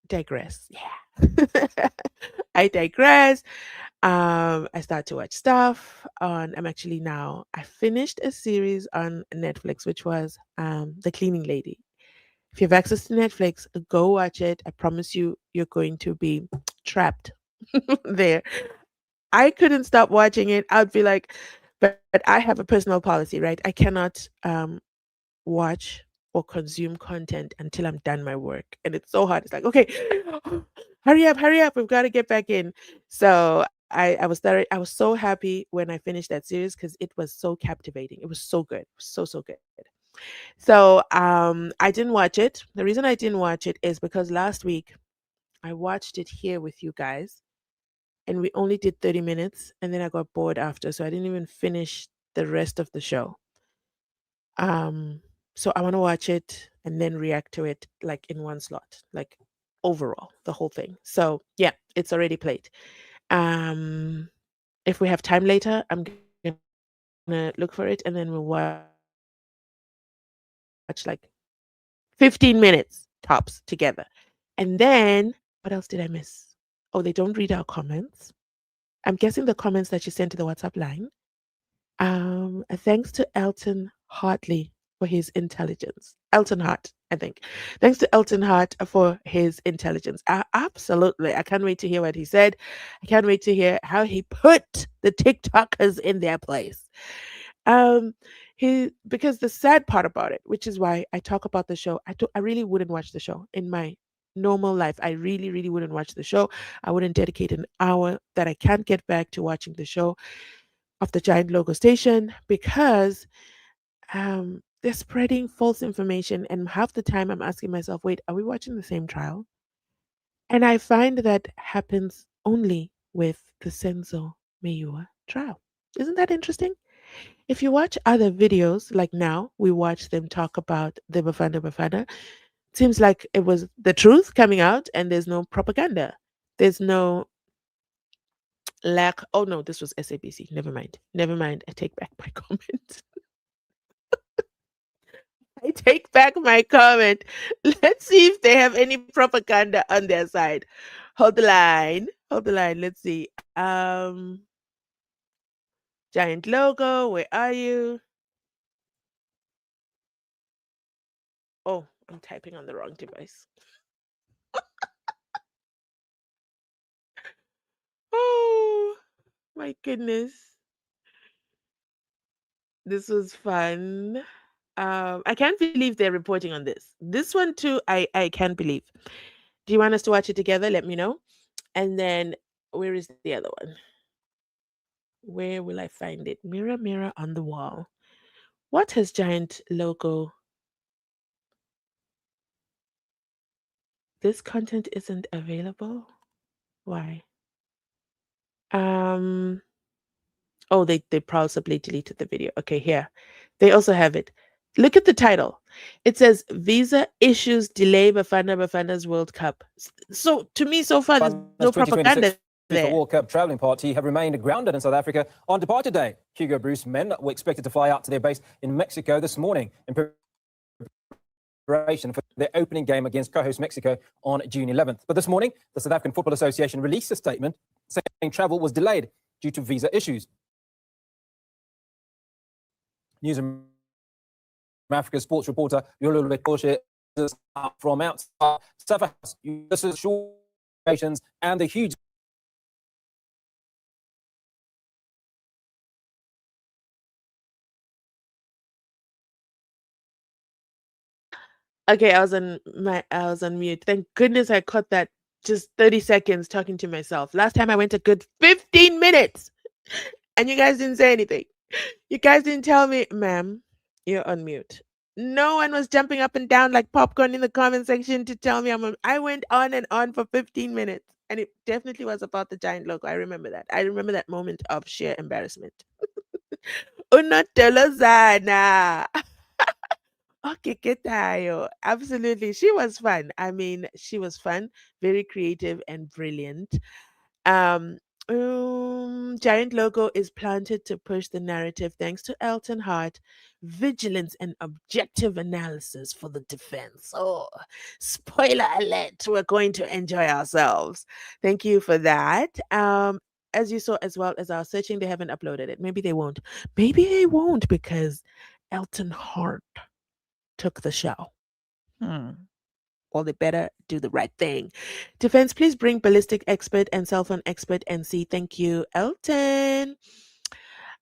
digress. Yeah. I digress. I start to watch stuff on I finished a series on Netflix, which was The Cleaning Lady. If you have access to Netflix, go watch it. I promise you, you're going to be trapped there. I couldn't stop watching it. I'd be like, but I have a personal policy, right? I cannot watch or consume content until I'm done my work. And it's so hard. It's like, okay, hurry up. We've got to get back in. So I was there. I was so happy when I finished that series because it was so captivating. It was so good. So good. So I didn't watch it. The reason I didn't watch it is because last week I watched it here with you guys and we only did 30 minutes and then I got bored after. So I didn't even finish the rest of the show. Um, so I want to watch it and then react to it like in one slot, like overall, the whole thing. So yeah, it's already played. Um, if we have time later, I'm gonna look for it and then we'll watch like 15 minutes tops together. And then what else did I miss? Oh, they don't read our comments. I'm guessing the comments that you sent to the WhatsApp line. Thanks to Elton Hartley for his intelligence. Elton Hart, I think. Thanks to Elton Hart for his intelligence. Absolutely. I can't wait to hear what he said. I can't wait to hear how he put the TikTokers in their place. Um, because the sad part about it, which is why I talk about the show, I really wouldn't watch the show in my normal life. I really wouldn't watch the show. I wouldn't dedicate an hour that I can't get back to watching the show of the giant logo station because they're spreading false information. And half the time I'm asking myself, wait, are we watching the same trial? And I find that happens only with the SENZO MEYIWA trial. Isn't that interesting? If you watch other videos, like now, we watch them talk about the Bafana Bafana. Seems like it was the truth coming out, and there's no propaganda. There's no lack. Oh no, this was SABC. Never mind. Never mind. I take back my comment. I take back my comment. Let's see if they have any propaganda on their side. Hold the line. Hold the line. Let's see. Giant logo. Where are you? Oh, I'm typing on the wrong device. Oh my goodness. This was fun. I can't believe they're reporting on this. This one too, I can't believe. Do you want us to watch it together? Let me know. And then where is the other one? Where will I find it? Mirror, mirror on the wall. What has Giant logo? This content isn't available. Why? Oh, they possibly deleted the video. Okay, here. They also have it. Look at the title. It says Visa issues delay Bafana Bafana's World Cup. So to me, so far, there's no propaganda FIFA there. World Cup travelling party have remained grounded in South Africa on departure day. Hugo Bruce men were expected to fly out to their base in Mexico this morning in preparation for their opening game against co-host Mexico on June 11th. But this morning, the South African Football Association released a statement saying travel was delayed due to visa issues. News from Africa sports reporter Yolule Koshe from outside South This is short and the huge Okay, I was on mute. Thank goodness I caught that just 30 seconds talking to myself. Last time I went a good 15 minutes and you guys didn't say anything. You guys didn't tell me, ma'am, you're on mute. No one was jumping up and down like popcorn in the comment section to tell me I'm on. I went on and on for 15 minutes and it definitely was about the Giant logo. I remember that. I remember that moment of sheer embarrassment. Unatolozana. Okay, ¿qué tal? Absolutely. She was fun. I mean, she was fun, very creative and brilliant. Giant logo is planted to push the narrative thanks to Elton Hart, vigilance and objective analysis for the defense. Oh, spoiler alert. We're going to enjoy ourselves. Thank you for that. As you saw, as well as our searching, they haven't uploaded it. Maybe they won't. Maybe they won't because Elton Hart took the show. Well, they better do the right thing. Defense, please bring ballistic expert and cell phone expert and see. Thank you, Elton.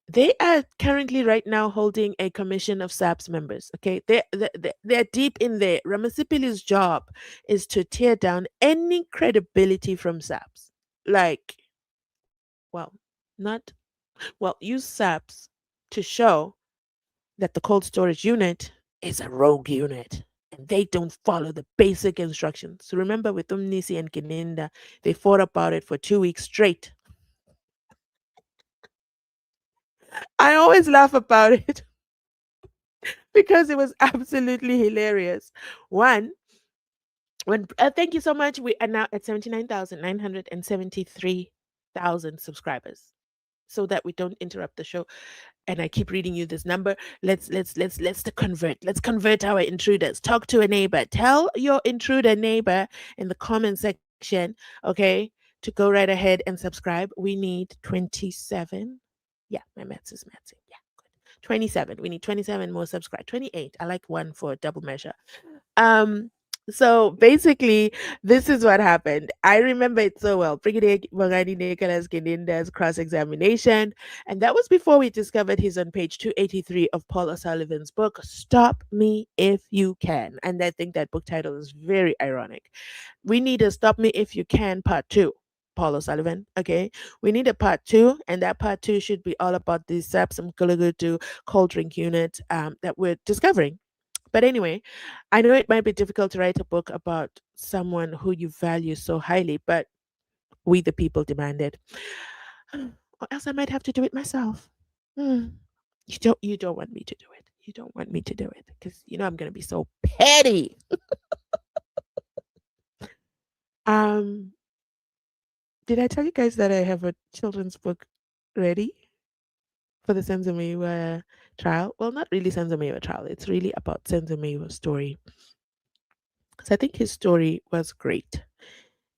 They are currently right now holding a commission of SAPS members. Okay, they're deep in there. RAMOSEPELE's job is to tear down any credibility from SAPS. Like, well, not well, use SAPS to show that the cold storage unit is a rogue unit and they don't follow the basic instructions. So remember with Umnisi and Gininda, they fought about it for 2 weeks straight. I always laugh about it because it was absolutely hilarious. One, thank you so much. We are now at 79,973,000 subscribers. So that we don't interrupt the show, and I keep reading you this number. Let's convert. Let's convert our intruders. Talk to a neighbor. Tell your intruder neighbor in the comment section, okay, to go right ahead and subscribe. We need 27. Yeah, my maths is maths. Yeah, good. 27. We need 27 more subscribe. 28. I like one for double measure. So basically, this is what happened. I remember it so well. Brigadier Bongani Nicholas Gininda's cross-examination. And that was before we discovered he's on page 283 of Paul O'Sullivan's book, Stop Me If You Can. And I think that book title is very ironic. We need a Stop Me If You Can part 2. Paul O'Sullivan, okay? We need a part 2, and that part 2 should be all about the Sapsum Gulugutu cold drink unit that we're discovering. But anyway, I know it might be difficult to write a book about someone who you value so highly, but we the people demand it. or else I might have to do it myself. Hmm. You don't want me to do it. You don't want me to do it because you know I'm gonna be so petty. Um, did I tell you guys that I have a children's book ready for the SENZO MEYIWA trial? Well, not really SENZO MEYIWA trial. It's really about SENZO MEYIWA's story. Because I think his story was great.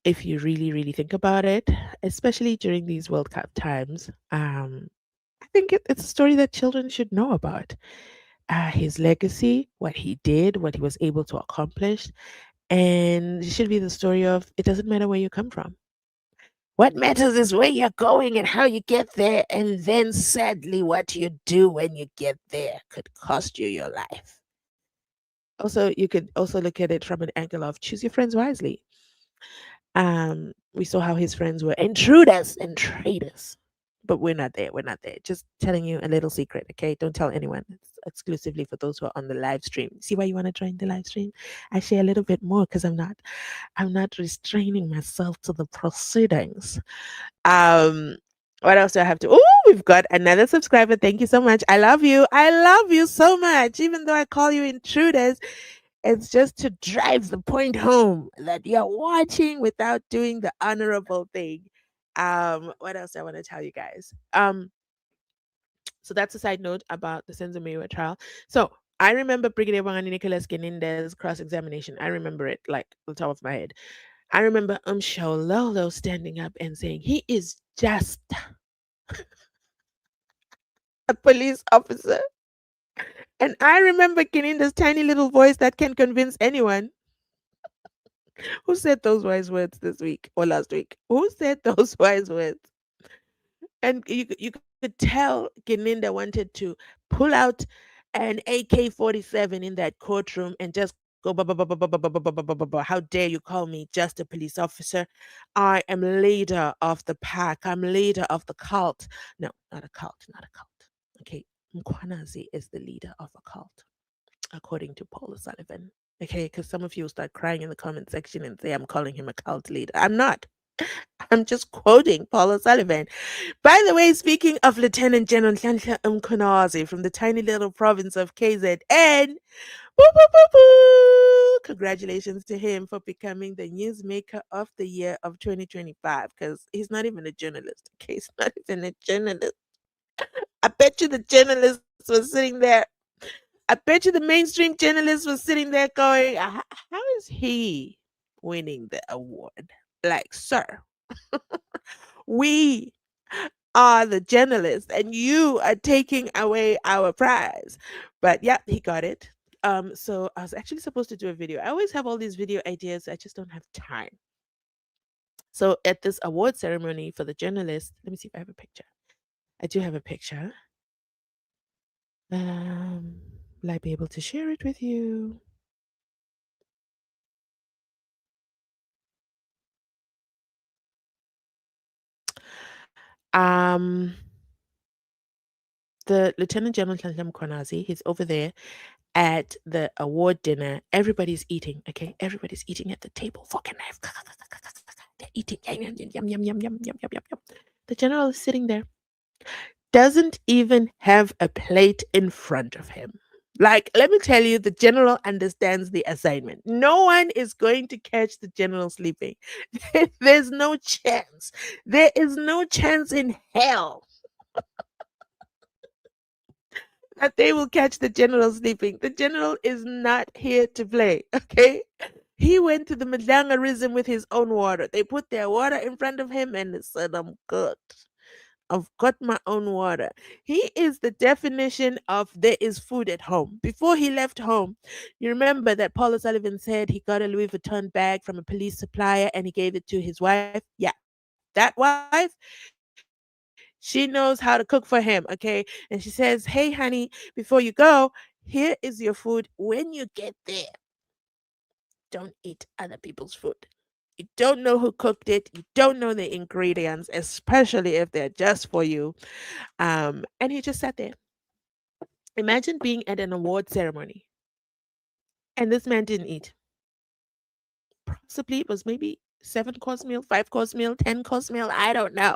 If you really, really think about it, especially during these World Cup times, I think it's a story that children should know about. His legacy, what he did, what he was able to accomplish, and it should be the story of it doesn't matter where you come from. What matters is where you're going and how you get there, and then sadly, what you do when you get there could cost you your life. Also, you could also look at it from an angle of choose your friends wisely. We saw how his friends were intruders and traitors, but we're not there. We're not there. Just telling you a little secret, okay? Don't tell anyone. It's exclusively for those who are on the live stream. See why you want to join the live stream? I share a little bit more because I'm not restraining myself to the proceedings. Um, what else do I have to? Oh, we've got another subscriber. Thank you so much. I love you. I love you so much. Even though I call you intruders, it's just to drive the point home that you're watching without doing the honorable thing. What else I want to tell you guys? So that's a side note about the SENZO MEYIWA trial. So I remember Brigadier Wangani Nicholas Gininda's cross-examination. I remember it like the top of my head. I remember Lolo standing up and saying he is just a police officer. And I remember Gininda's tiny little voice that can convince anyone. Who said those wise words this week or last week? Who said those wise words? And you could tell Gininda wanted to pull out an AK-47 in that courtroom and just go, "Ba, ba, ba, ba, ba, ba, ba, ba, ba, ba, ba, ba, ba. How dare you call me just a police officer? I am leader of the pack. I'm leader of the cult." No, not a cult, not a cult. Okay, Mkwanazi is the leader of a cult, according to Paul O'Sullivan. Okay, because some of you will start crying in the comment section and say I'm calling him a cult leader. I'm not. I'm just quoting Paul O'Sullivan. By the way, speaking of Lieutenant General Nhlanhla Mkhwanazi from the tiny little province of KZN, boo, boo, boo, boo. Congratulations to him for becoming the newsmaker of the year of 2025 because he's not even a journalist. Okay, he's not even a journalist. I bet you the journalists were sitting there. I bet you the mainstream journalists were sitting there going, How is he winning the award? Like, sir, we are the journalists and you are taking away our prize." But yeah, he got it. So I was actually supposed to do a video. I always have all these video ideas, I just don't have time. So at this award ceremony for the journalists, let me see if I have a picture. I do have a picture. Will I be able to share it with you? Um, the Lieutenant General Nhlanhla Mkhwanazi, he's over there at the award dinner. Everybody's eating, okay? Everybody's eating at the table. Fork and knife. They're eating. Yum, yum, yum, yum, yum, yum, yum, yum, yum. The general is sitting there. Doesn't even have a plate in front of him. Like, let me tell you, the general understands the assignment. No one is going to catch the general sleeping. There's no chance. There is no chance in hell that they will catch the general sleeping. The general is not here to play, okay? He went to the Madlangarism with his own water. They put their water in front of him and he said, I'm good. I've got my own water. He is the definition of there is food at home. Before he left home, you remember that Paul O'Sullivan said he got a Louis Vuitton bag from a police supplier and he gave it to his wife. Yeah, that wife, she knows how to cook for him, okay? And she says, hey, honey, before you go, here is your food. When you get there, don't eat other people's food. You don't know who cooked it. You don't know the ingredients, especially if they're just for you. And he just sat there. Imagine being at an award ceremony and this man didn't eat. Possibly it was maybe 7-course meal, 5-course meal, 10-course meal. I don't know.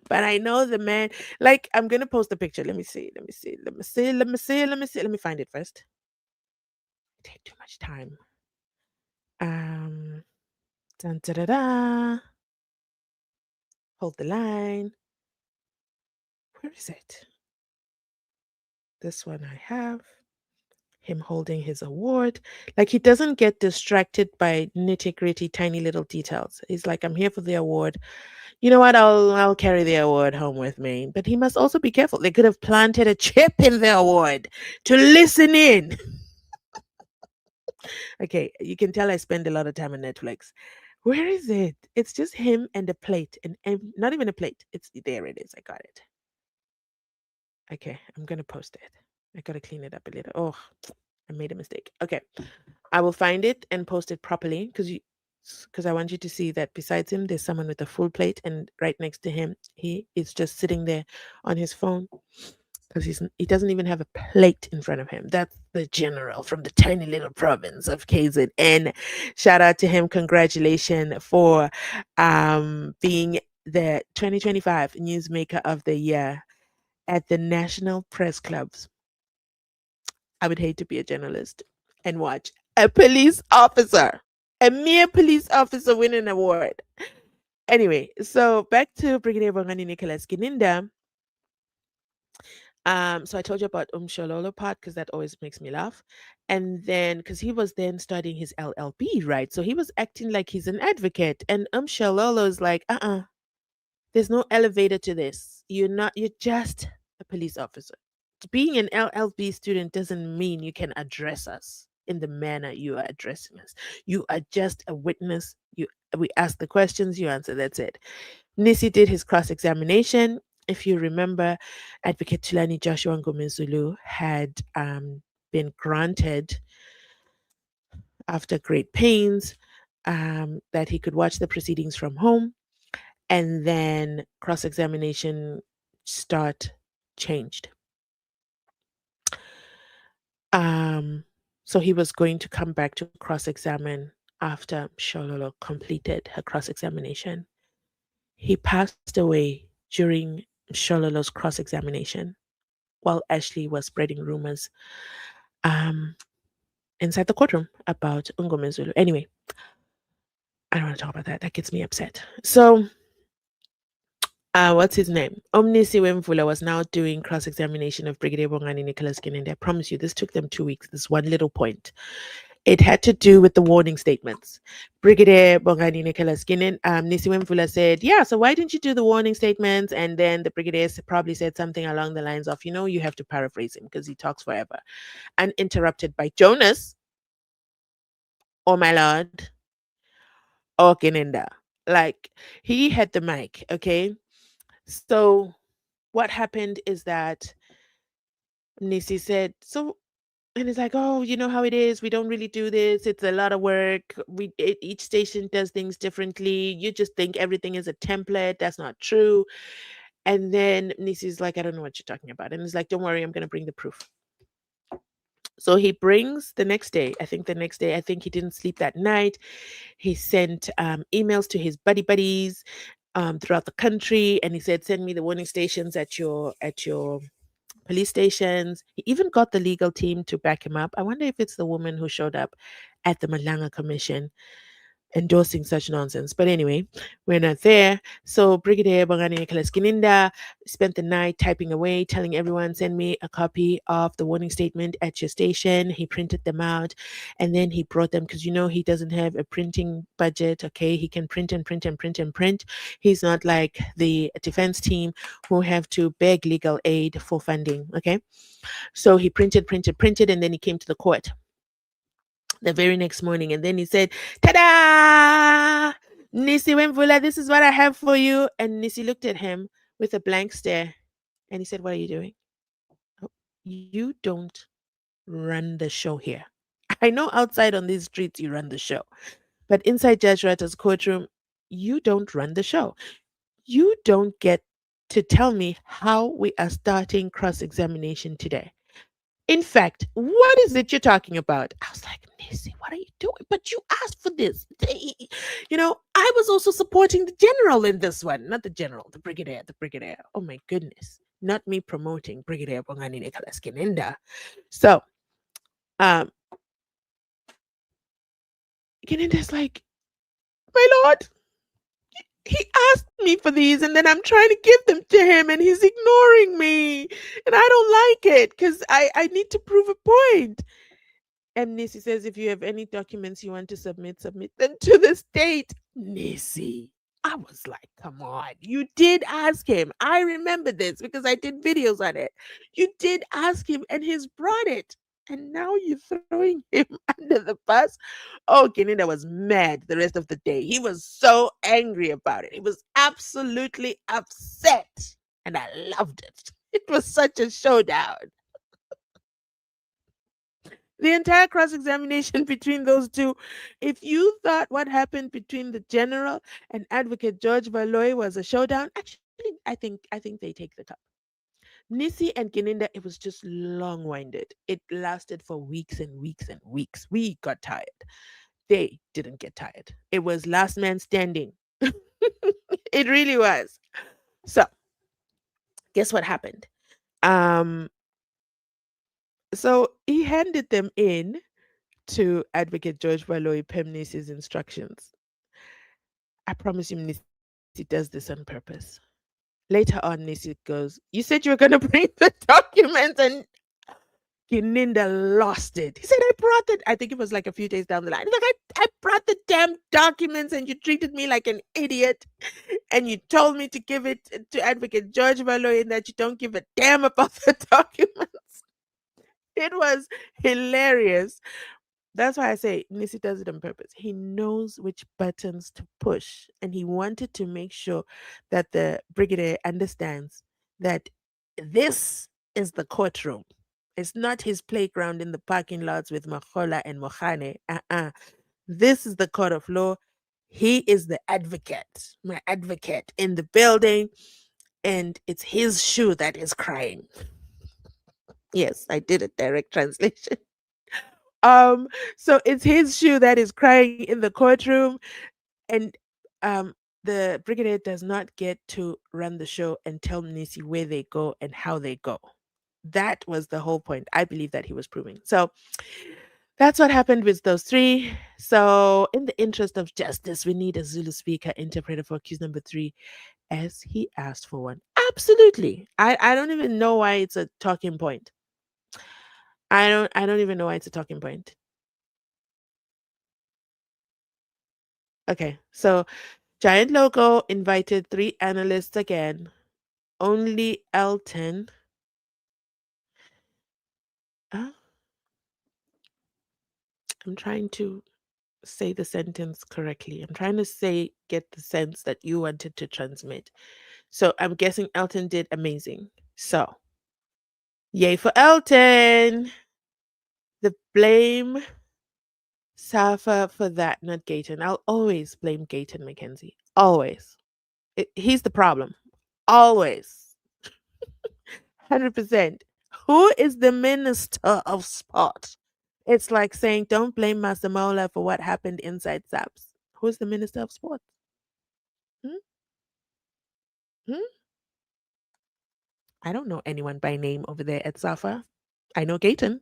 But I know the man, like, I'm going to post a picture. Let me see. Let me find it first. Take too much time. Dun, da, da, da. Hold the line. Where is it? This one I have. Him holding his award. Like, he doesn't get distracted by nitty-gritty, tiny little details. He's like, I'm here for the award. You know what? I'll carry the award home with me. But he must also be careful. They could have planted a chip in the award to listen in. Okay, you can tell I spend a lot of time on Netflix. Where is it? It's just him and a plate, and not even a plate. It's there. It is. I got it. Okay, I'm gonna post it. I gotta clean it up a little. Oh, I made a mistake. Okay, I will find it and post it properly because I want you to see that besides him, there's someone with a full plate, and right next to him, he is just sitting there on his phone because he doesn't even have a plate in front of him. That's the general from the tiny little province of KZN. Shout out to him. Congratulations for being the 2025 Newsmaker of the Year at the National Press Clubs. I would hate to be a journalist and watch a police officer, a mere police officer, win an award. Anyway, so back to Brigadier Bongani Nicholas Gininda. So I told you about Shololo part because that always makes me laugh. And then because he was then studying his LLB, right? So he was acting like he's an advocate. And Shololo is like, there's no elevator to this. You're just a police officer. Being an LLB student doesn't mean you can address us in the manner you are addressing us. You are just a witness. We ask the questions, you answer. That's it. Nisi did his cross-examination. If you remember, Advocate Tulani Joshua Ngomezulu had been granted, after great pains, that he could watch the proceedings from home, and then cross-examination changed. So he was going to come back to cross-examine after Shololo completed her cross-examination. He passed away during Shololo's cross-examination while Ashley was spreading rumors inside the courtroom about Ngomezulu. Anyway, I don't want to talk about that. That gets me upset. So what's his name? Omnisiwe Mvula was now doing cross-examination of Brigadier Bongani Nicholas Gininda. I promise you, this took them 2 weeks. This one little point. It had to do with the warning statements. Brigadier Bongani Nicholas Gininda, Nisiwe Mvula said, yeah, so why didn't you do the warning statements? And then the brigadier probably said something along the lines of, you have to paraphrase him because he talks forever. And interrupted by Jonas, oh my lord, or Gininda. Like, he had the mic, okay? So what happened is that Nisi said, and it's like, oh, you know how it is. We don't really do this. It's a lot of work. Each station does things differently. You just think everything is a template. That's not true. And then Nisi's like, I don't know what you're talking about. And he's like, don't worry, I'm going to bring the proof. So he brings the next day. I think he didn't sleep that night. He sent emails to his buddies throughout the country, and he said, send me the warning stations at your police stations. He even got the legal team to back him up. I wonder if it's the woman who showed up at the Malanga Commission endorsing such nonsense. But anyway, we're not there. So Brigadier Bongani Nicholas Gininda spent the night typing away, telling everyone, send me a copy of the warning statement at your station. He printed them out, and then he brought them because he doesn't have a printing budget. Okay, he can print and print and print and print. He's not like the defense team who have to beg legal aid for funding. Okay, so he printed, and then he came to the court the very next morning, and then he said, ta-da! Nisi Wemvula, this is what I have for you. And Nisi looked at him with a blank stare, and he said, what are you doing? Oh, you don't run the show here. I know outside on these streets you run the show, but inside Judge Ratta's courtroom, you don't run the show. You don't get to tell me how we are starting cross-examination today. In fact, what is it you're talking about? I was like, Nisi, what are you doing? But you asked for this. I was also supporting the general in this one, not the general, the brigadier, the brigadier. Oh my goodness. Not me promoting Brigadier Bongani Nicholas Gininda. So, Gininda's like, my lord, he asked me for these and then I'm trying to give them to him and he's ignoring me. And I don't like it because I need to prove a point. And Nisi says, if you have any documents you want to submit them to the state. Nisi, I was like, come on. You did ask him. I remember this because I did videos on it. You did ask him and he's brought it. And now you're throwing him under the bus. Oh, Gininda was mad the rest of the day. He was so angry about it. He was absolutely upset. And I loved it. It was such a showdown. The entire cross examination between those two. If you thought what happened between the general and Advocate George Baloyi was a showdown, actually, I think they take the cup. Nisi and Gininda, it was just long winded. It lasted for weeks and weeks and weeks. We got tired. They didn't get tired. It was last man standing. It really was. So, guess what happened? So he handed them in to Advocate George Baloyi Nisi's instructions. I promise you, Nisi does this on purpose. Later on, Nisi goes, you said you were going to bring the documents, and Gininda lost it. He said, I brought it. I think it was like a few days down the line. He's like, I brought the damn documents and you treated me like an idiot. And you told me to give it to Advocate George Baloyi and that you don't give a damn about the documents. It was hilarious. That's why I say Nisi does it on purpose. He knows which buttons to push, and he wanted to make sure that the brigadier understands that this is the courtroom. It's not his playground in the parking lots with Mahola and Mohane. This is the court of law. He is the advocate, my advocate in the building, and it's his shoe that is crying. Yes, I did a direct translation. So it's his shoe that is crying in the courtroom, and the brigadier does not get to run the show and tell Nisi where they go and how they go. That was the whole point. I believe that he was proving. So that's what happened with those three. So in the interest of justice, we need a Zulu speaker interpreter for accused number 3, as he asked for one. Absolutely. I don't even know why it's a talking point. I don't even know why it's a talking point. Okay, so Giant Logo invited 3 analysts again. Only Elton. I'm trying to say the sentence correctly. I'm trying to get the sense that you wanted to transmit. So I'm guessing Elton did amazing. So, yay for Elton. The blame Safa for that, not Gayton. I'll always blame Gayton McKenzie. Always. He's the problem. Always. 100%. Who is the minister of sport? It's like saying, don't blame Masemola for what happened inside SAPS. Who's the minister of sport? I don't know anyone by name over there at Safa. I know Gayton.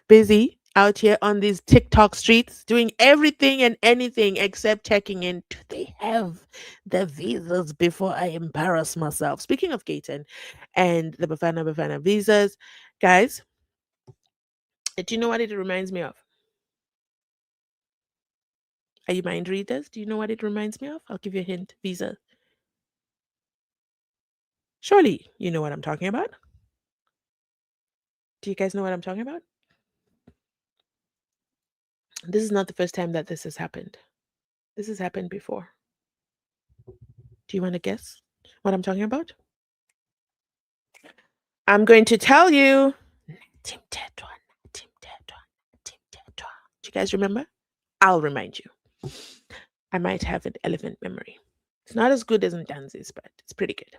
Busy out here on these TikTok streets, doing everything and anything except checking in. Do they have the visas before I embarrass myself? Speaking of Gayton and the Bafana visas, guys, do you know what it reminds me of? Are you mind readers? Do you know what it reminds me of? I'll give you a hint. Visa. Surely you know what I'm talking about. Do you guys know what I'm talking about? This is not the first time that this has happened. This has happened before. Do you want to guess what I'm talking about? I'm going to tell you. Team Tetwa. Do you guys remember? I'll remind you. I might have an elephant memory. It's not as good as Mzansi's, but it's pretty good.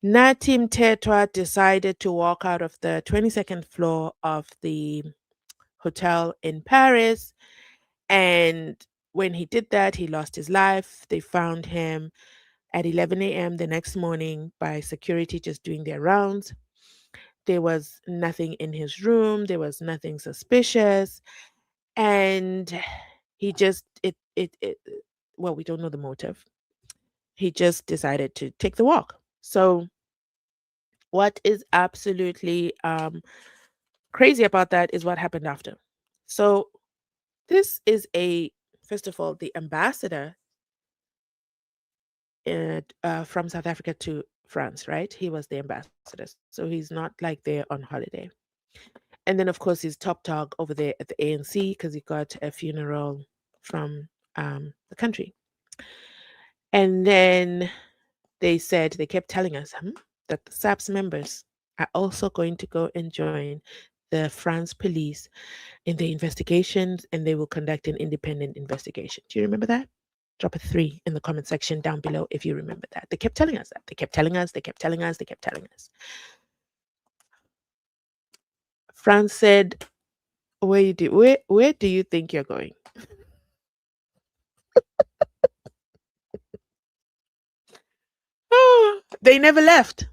Natim Tetwa decided to walk out of the 22nd floor of the hotel in Paris and when he did that, he lost his life. They found him at 11 a.m. the next morning by security just doing their rounds. There was nothing in his room, there was nothing suspicious. And he just, well, we don't know the motive. He just decided to take the walk. So, what is absolutely crazy about that is what happened after. So, this is first of all, the ambassador from South Africa to France, right? He was the ambassador. So he's not like there on holiday. And then, of course, he's top dog over there at the ANC because he got a funeral from the country. And then they kept telling us that the SAPS members are also going to go and join the France police in the investigations, and they will conduct an independent investigation. Do you remember that? Drop a 3 in the comment section down below if you remember that. They kept telling us that. They kept telling us, they kept telling us, they kept telling us. France said, where do you think you're going? They never left.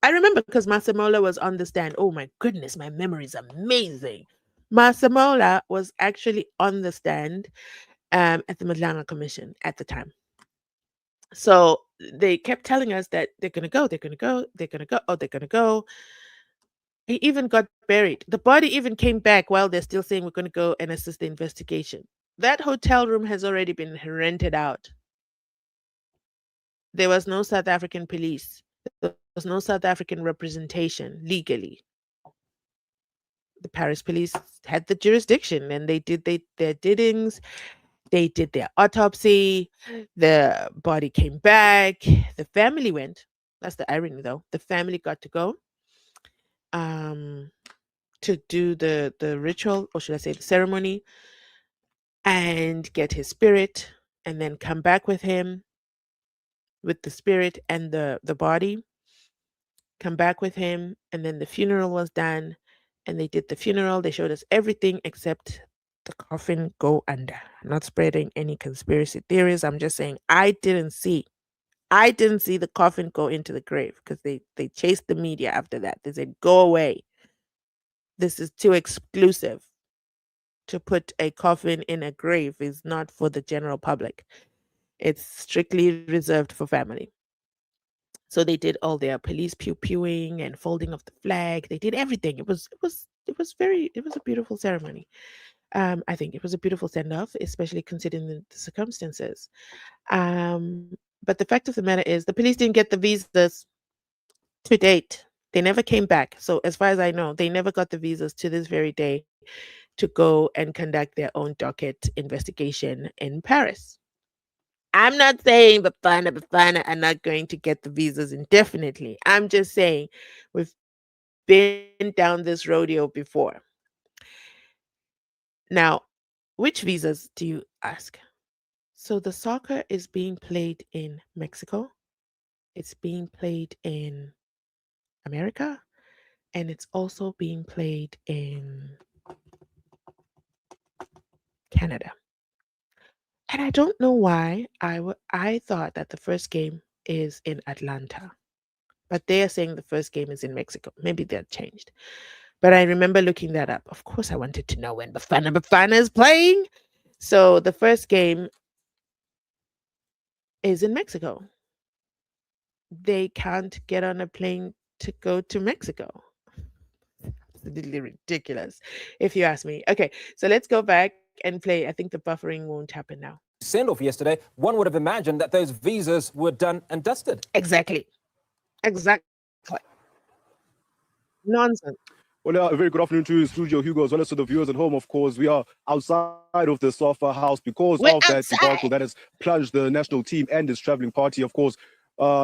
I remember because Masemola was on the stand. Oh my goodness, my memory is amazing. Masemola was actually on the stand at the Madlanga Commission at the time. So they kept telling us that they're going to go, they're going to go, they're going to go, oh, they're going to go. He even got buried. The body even came back while they're still saying we're going to go and assist the investigation. That hotel room has already been rented out. There was no South African police. There was no South African representation legally. The Paris police had the jurisdiction and they did their diddings. They did their autopsy. The body came back. The family went. That's the irony, though. The family got to go to do the ritual, or should I say the ceremony, and get his spirit, and then come back with him, with the spirit and the body, come back with him, and then the funeral was done, and they did the funeral. They showed us everything except the coffin go under. I'm not spreading any conspiracy theories. I'm just saying I didn't see the coffin go into the grave because they chased the media after that. They said, go away. This is too exclusive. To put a coffin in a grave is not for the general public. It's strictly reserved for family. So they did all their police pew-pewing and folding of the flag. They did everything. It was a beautiful ceremony. I think it was a beautiful send-off, especially considering the circumstances. But the fact of the matter is the police didn't get the visas to date. They never came back. So as far as I know, they never got the visas to this very day to go and conduct their own docket investigation in Paris. I'm not saying Bafana are not going to get the visas indefinitely. I'm just saying we've been down this rodeo before. Now, which visas do you ask? So the soccer is being played in Mexico. It's being played in America. And it's also being played in Canada. And I don't know why I thought that the first game is in Atlanta. But they are saying the first game is in Mexico. Maybe that changed. But I remember looking that up. Of course, I wanted to know when Bafana is playing. So the first game is in Mexico. They can't get on a plane to go to Mexico. Absolutely ridiculous, if you ask me. Okay, so let's go back and play. I think the buffering won't happen now. Send-off yesterday, one would have imagined that those visas were done and dusted. Exactly. Nonsense. Well, a very good afternoon to Studio Hugo, as well as to the viewers at home. Of course, we are outside of the SAFA house because We're of that outside. debacle that has plunged the national team and its traveling party. Of course,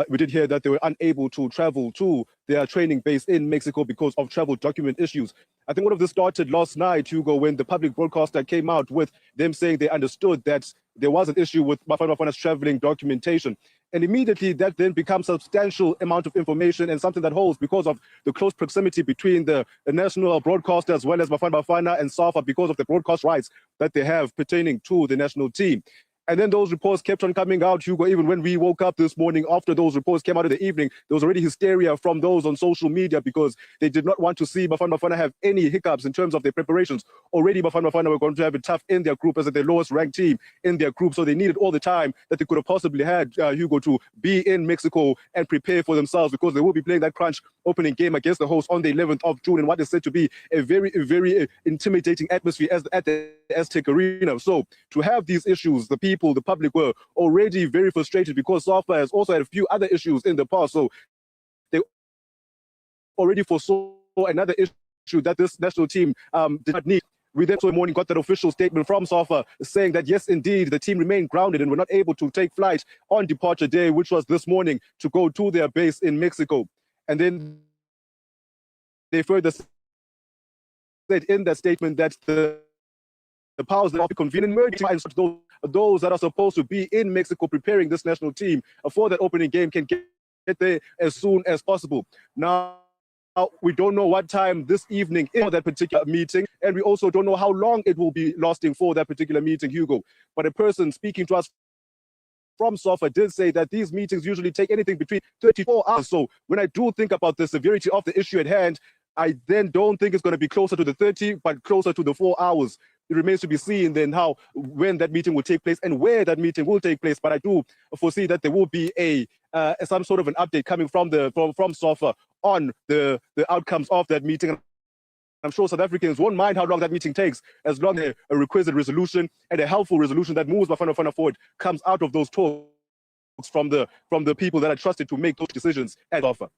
we did hear that they were unable to travel to their training base in Mexico because of travel document issues. I think one of this started last night, Hugo, when the public broadcaster came out with them saying they understood that there was an issue with Bafana's traveling documentation. And immediately that then becomes a substantial amount of information and something that holds because of the close proximity between the national broadcaster as well as Bafana and SAFA because of the broadcast rights that they have pertaining to the national team. And then those reports kept on coming out, Hugo. Even when we woke up this morning after those reports came out in the evening, there was already hysteria from those on social media because they did not want to see Bafana have any hiccups in terms of their preparations. Already Bafana were going to have it tough in their group as the lowest ranked team in their group. So they needed all the time that they could have possibly had, Hugo, to be in Mexico and prepare for themselves because they will be playing that crunch opening game against the host on the 11th of June in what is said to be a very, very intimidating atmosphere at the Aztec Arena. So to have these issues, the public were already very frustrated because SAFA has also had a few other issues in the past. So they already foresaw another issue that this national team did not need. We then morning got that official statement from SAFA saying that yes, indeed, the team remained grounded and were not able to take flight on departure day, which was this morning, to go to their base in Mexico. And then they further said in that statement that the powers that are convening merging those that are supposed to be in Mexico preparing this national team for that opening game can get there as soon as possible. Now, we don't know what time this evening is for that particular meeting, and we also don't know how long it will be lasting for that particular meeting, Hugo. But a person speaking to us from SAFA did say that these meetings usually take anything between 34 hours. So when I do think about the severity of the issue at hand, I then don't think it's going to be closer to the 30, but closer to the 4 hours. It remains to be seen then when that meeting will take place and where that meeting will take place. But I do foresee that there will be some sort of an update coming from SAFA on the outcomes of that meeting. And I'm sure South Africans won't mind how long that meeting takes, as long as a requisite resolution and a helpful resolution that moves Bafana forward comes out of those talks from the people that are trusted to make those decisions at SAFA.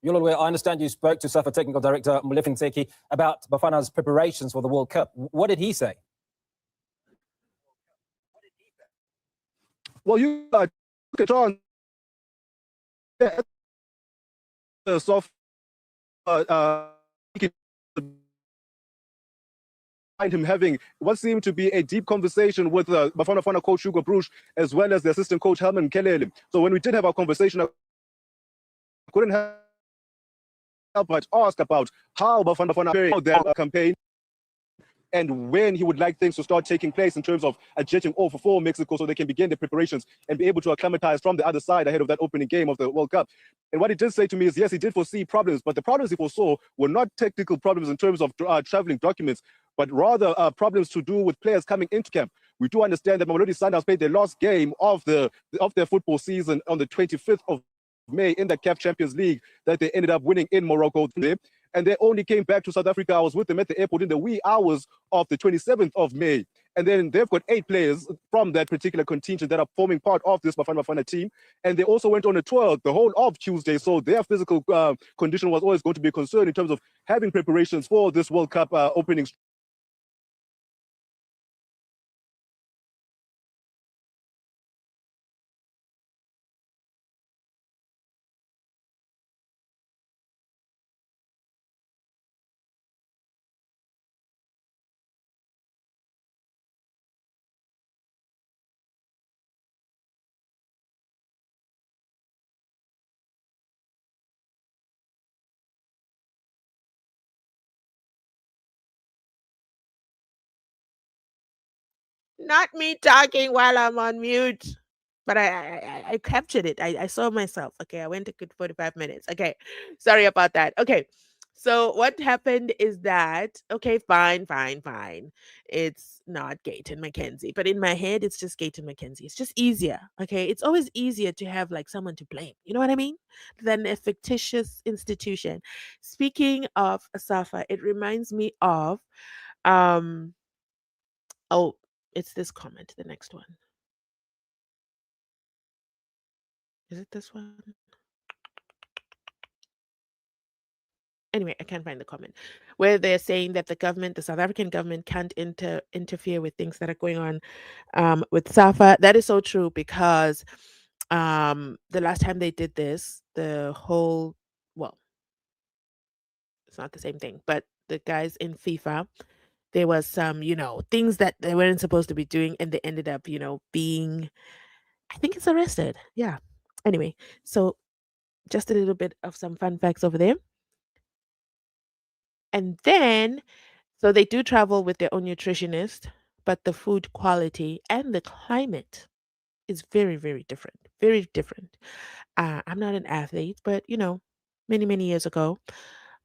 I understand you spoke to SAFA Technical Director Molefi Ntseki about Bafana's preparations for the World Cup. What did he say? Well, you look at on SAFA find him having what seemed to be a deep conversation with Bafana coach Hugo Bruce as well as the assistant coach Helman Kelele. So when we did have our conversation, I couldn't help but ask about how Bafana prepared their campaign and when he would like things to start taking place in terms of jetting off for Mexico so they can begin their preparations and be able to acclimatize from the other side ahead of that opening game of the World Cup. And what he did say to me is, yes, he did foresee problems, but the problems he foresaw were not technical problems in terms of traveling documents, but rather problems to do with players coming into camp. We do understand that Mamelodi Sundowns played their last game of their football season on the 25th of May in the CAF Champions League that they ended up winning in Morocco. And they only came back to South Africa. I was with them at the airport in the wee hours of the 27th of May. And then they've got 8 players from that particular contingent that are forming part of this Bafana team. And they also went on a tour the whole of Tuesday. So their physical condition was always going to be a concern in terms of having preparations for this World Cup opening. Not me talking while I'm on mute. But I captured it. I saw myself. Okay, I went a good 45 minutes. Okay, sorry about that. Okay, so what happened is that, okay, fine. It's not Gayton McKenzie, but in my head, it's just Gayton McKenzie. It's just easier. Okay, it's always easier to have like someone to blame. You know what I mean? Than a fictitious institution. Speaking of SAFA, it reminds me of, oh, it's this comment, the next one. Is it this one? Anyway, I can't find the comment where they're saying that the South African government, can't interfere with things that are going on with SAFA. That is so true because the last time they did this, well, it's not the same thing, but the guys in FIFA, there was some, things that they weren't supposed to be doing, and they ended up, being, I think it's arrested. Yeah. Anyway, so just a little bit of some fun facts over there. And then, so they do travel with their own nutritionist, but the food quality and the climate is very, very different. Very different. I'm not an athlete, but many, many years ago,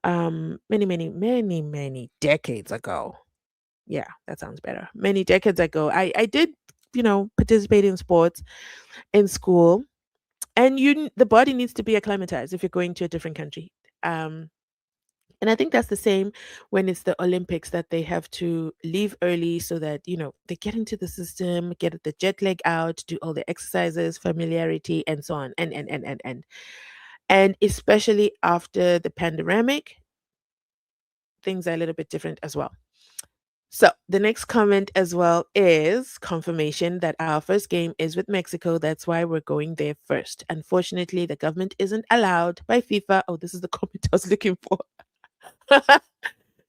many, many, many, many decades ago. Yeah, that sounds better. Many decades ago, I did, participate in sports in school, and the body needs to be acclimatized if you're going to a different country. Um, and I think that's the same when it's the Olympics, that they have to leave early so that, they get into the system, get the jet lag out, do all the exercises, familiarity, and so on. And especially after the pandemic, things are a little bit different as well. So the next comment as well is confirmation that our first game is with Mexico. That's why we're going there first. Unfortunately, the government isn't allowed by FIFA. Oh, this is the comment I was looking for.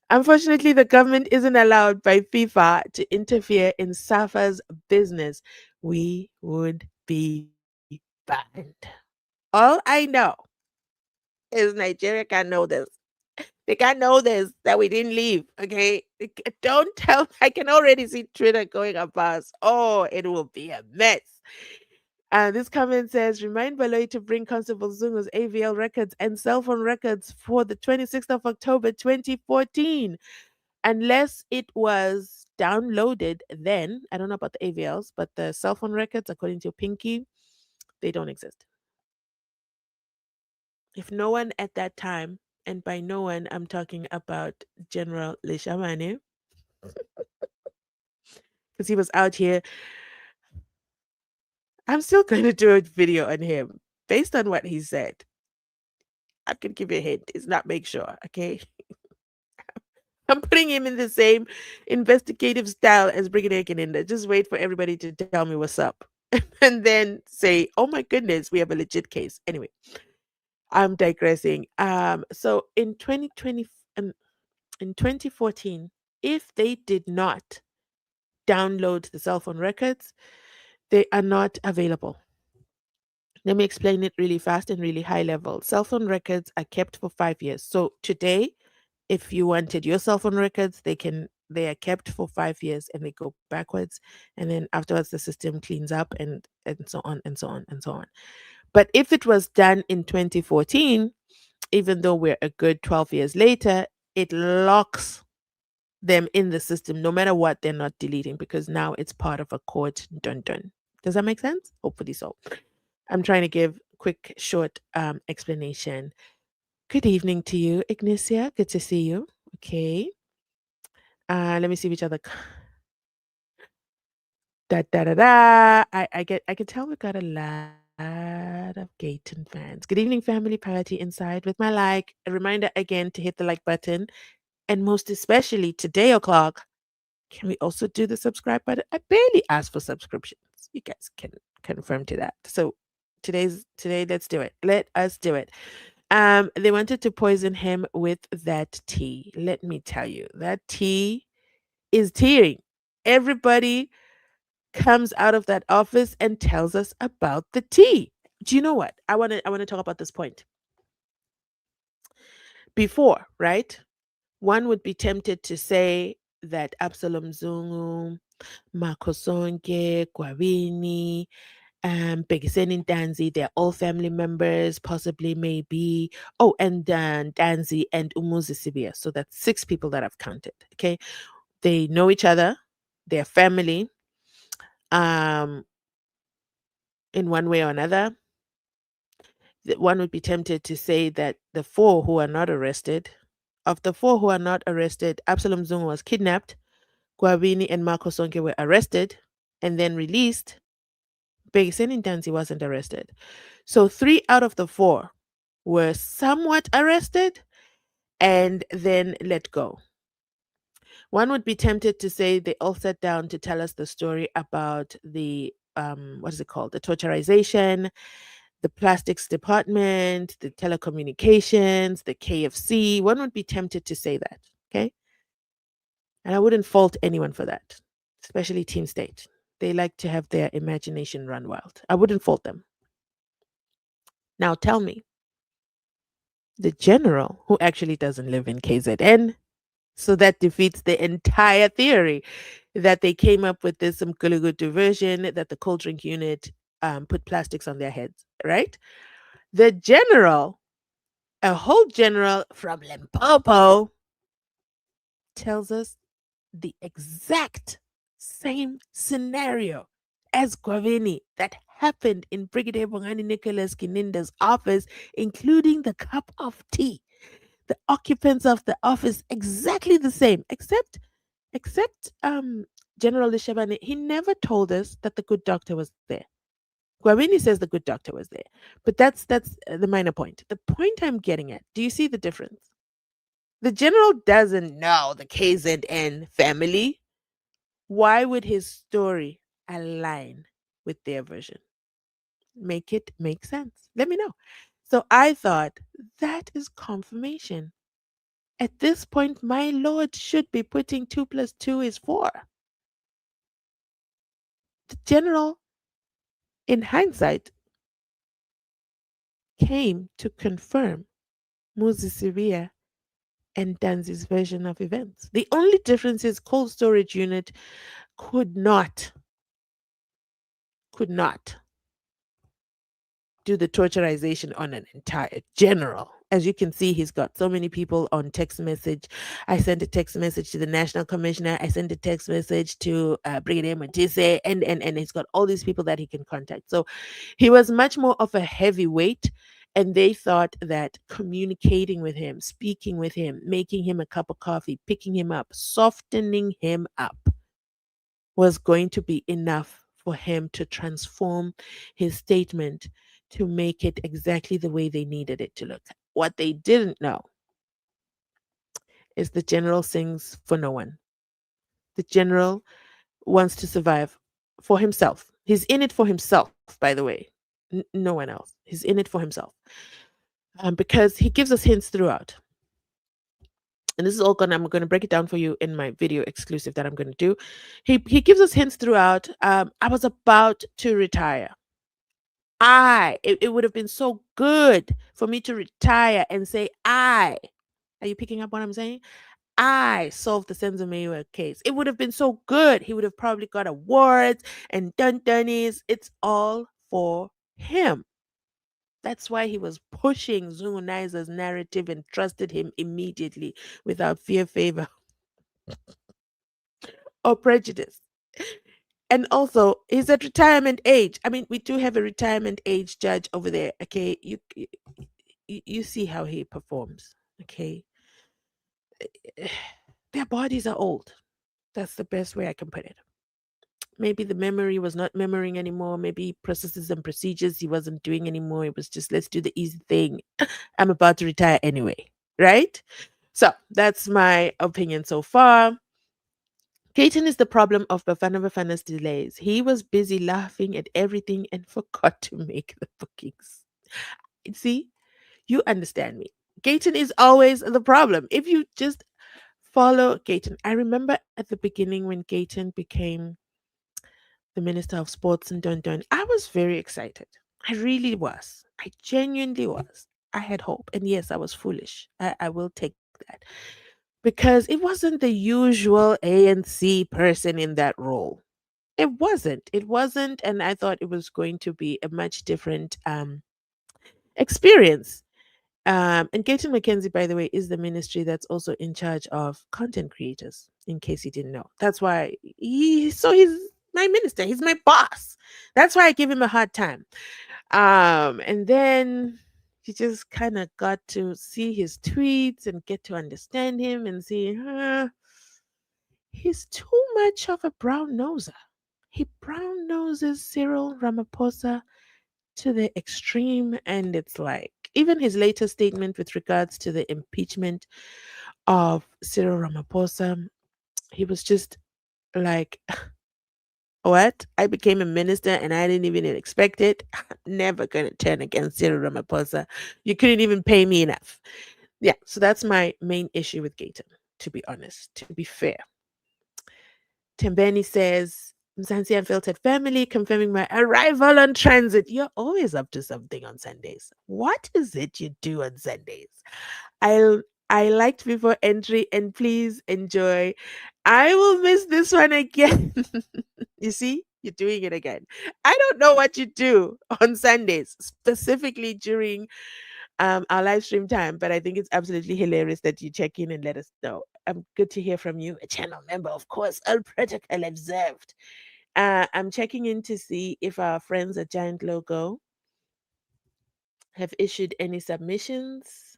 Unfortunately, the government isn't allowed by FIFA to interfere in SAFA's business. We would be banned. All I know is Nigeria can't know this. They can't know this, that we didn't leave. Okay. Don't tell. I can already see Twitter going about. Oh, it will be a mess. This comment says, remind Baloyi to bring Constable Zungu's AVL records and cell phone records for the 26th of October 2014. Unless it was downloaded then. I don't know about the AVLs, but the cell phone records, according to Pinky, they don't exist. If no one at that time, and by no one, I'm talking about General Leshabane, because he was out here. I'm still going to do a video on him based on what he said. I can give you a hint. It's not make sure, okay? I'm putting him in the same investigative style as Brigadier Gininda. Just wait for everybody to tell me what's up. And then say, oh my goodness, we have a legit case. Anyway, I'm digressing. So in 2020, in 2014, if they did not download the cell phone records, they are not available. Let me explain it really fast and really high level. Cell phone records are kept for 5 years. So today, if you wanted your cell phone records, they are kept for 5 years and they go backwards. And then afterwards the system cleans up and so on and so on and so on. But if it was done in 2014, even though we're a good 12 years later, it locks them in the system no matter what. They're not deleting because now it's part of a court. Dun dun. Does that make sense? Hopefully so. I'm trying to give quick short explanation. Good evening to you, Ignicia. Good to see you. Okay. Let me see which other da da da da. I can tell we got a lot of Gayton fans. Good evening, family. Party inside with my like. A reminder again to hit the like button. And most especially today o'clock, can we also do the subscribe button? I barely ask for subscriptions. You guys can confirm to that. So today, let's do it. Let us do it. They wanted to poison him with that tea. Let me tell you, that tea is tearing. Everybody comes out of that office and tells us about the tea. Do you know what? I want to talk about this point. Before, right? One would be tempted to say that Absalom Zungu, Makosonke, Gwabini, Bekiseni Danzi, they're all family members, possibly maybe. Oh, and Danzi and Umuzi Sibia. So that's 6 people that I've counted. Okay. They know each other, they're family, in one way or another. One would be tempted to say that the 4 who are not arrested, of the 4 who are not arrested, Absalom Zungu was kidnapped, Gwabini and Marco Sonke were arrested and then released. Bekiseni Danzi wasn't arrested. So 3 out of the 4 were somewhat arrested and then let go. One would be tempted to say they all sat down to tell us the story about the what is it called? The torturization, the plastics department, the telecommunications, the KFC. One would be tempted to say that. Okay. And I wouldn't fault anyone for that, especially Team State. They like to have their imagination run wild. I wouldn't fault them. Now tell me, the general who actually doesn't live in KZN, so that defeats the entire theory that they came up with this Mkulugu diversion, that the cold drink unit put plastics on their heads, right? The general, a whole general from Limpopo, tells us the exact same scenario as Gwavini that happened in Brigadier Bongani Nicholas Gininda's office, including the cup of tea. The occupants of the office exactly the same, except General Leshabane, he never told us that the good doctor was there. Gwavini says the good doctor was there, but that's the minor point. The point I'm getting at, do you see the difference? The general doesn't know the KZN family. Why would his story align with their version? Make it make sense. Let me know. So I thought that is confirmation. At this point, my lord should be putting 2 plus 2 is 4. The general, in hindsight, came to confirm Muzisiria and Danzi's version of events. The only difference is cold storage unit could not do the torturization on an entire general. As you can see, he's got so many people on text message. I sent a text message to the national commissioner. I sent a text message to Brigadier Matisse, and he's got all these people that he can contact. So he was much more of a heavyweight, and they thought that communicating with him, speaking with him, making him a cup of coffee, picking him up, softening him up was going to be enough for him to transform his statement to make it exactly the way they needed it to look. What they didn't know is the general sings for no one. The general wants to survive for himself. He's in it for himself, by the way. No one else. He's in it for himself. Because he gives us hints throughout. And this is all I'm going to break it down for you in my video exclusive that I'm going to do. He gives us hints throughout. I was about to retire. It would have been so good for me to retire and say, are you picking up what I'm saying? I solved the SENZO MEYIWA case. It would have been so good. He would have probably got awards and done-donnies. It's all for him. That's why he was pushing Zungu Naiza's narrative and trusted him immediately without fear, favor, or prejudice. And also, he's at retirement age. I mean, we do have a retirement age judge over there. Okay, you see how he performs. Okay, their bodies are old. That's the best way I can put it. Maybe the memory was not memorying anymore. Maybe processes and procedures he wasn't doing anymore. It was just, let's do the easy thing. I'm about to retire anyway, right? So that's my opinion so far. Gayton is the problem of Bafana Bafana's delays. He was busy laughing at everything and forgot to make the bookings. See, you understand me. Gayton is always the problem. If you just follow Gayton, I remember at the beginning when Gayton became the Minister of Sports and Don, I was very excited. I really was. I genuinely was. I had hope. And yes, I was foolish. I will take that. Because it wasn't the usual ANC person in that role. It wasn't. It wasn't. And I thought it was going to be a much different experience. And Gayton McKenzie, by the way, is the ministry that's also in charge of content creators, in case you didn't know. That's why he's my minister. He's my boss. That's why I give him a hard time. And then you just kind of got to see his tweets and get to understand him and see, he's too much of a brown noser. He brown noses Cyril Ramaphosa to the extreme, and it's like even his latest statement with regards to the impeachment of Cyril Ramaphosa, he was just like, what? I became a minister and I didn't even expect it. Never gonna turn against Cyril Ramaphosa. You couldn't even pay me enough. Yeah, so that's my main issue with Gayton, to be honest, to be fair. Tembeni says Mzansi Unfiltered family confirming my arrival on transit. You're always up to something on Sundays. What is it you do on Sundays? I I liked before entry and please enjoy. I will miss this one again. You see, you're doing it again. I don't know what you do on Sundays, specifically during our live stream time, but I think it's absolutely hilarious that you check in and let us know. Good to hear from you, a channel member, of course, all protocol observed. I'm checking in to see if our friends at Giant Logo have issued any submissions.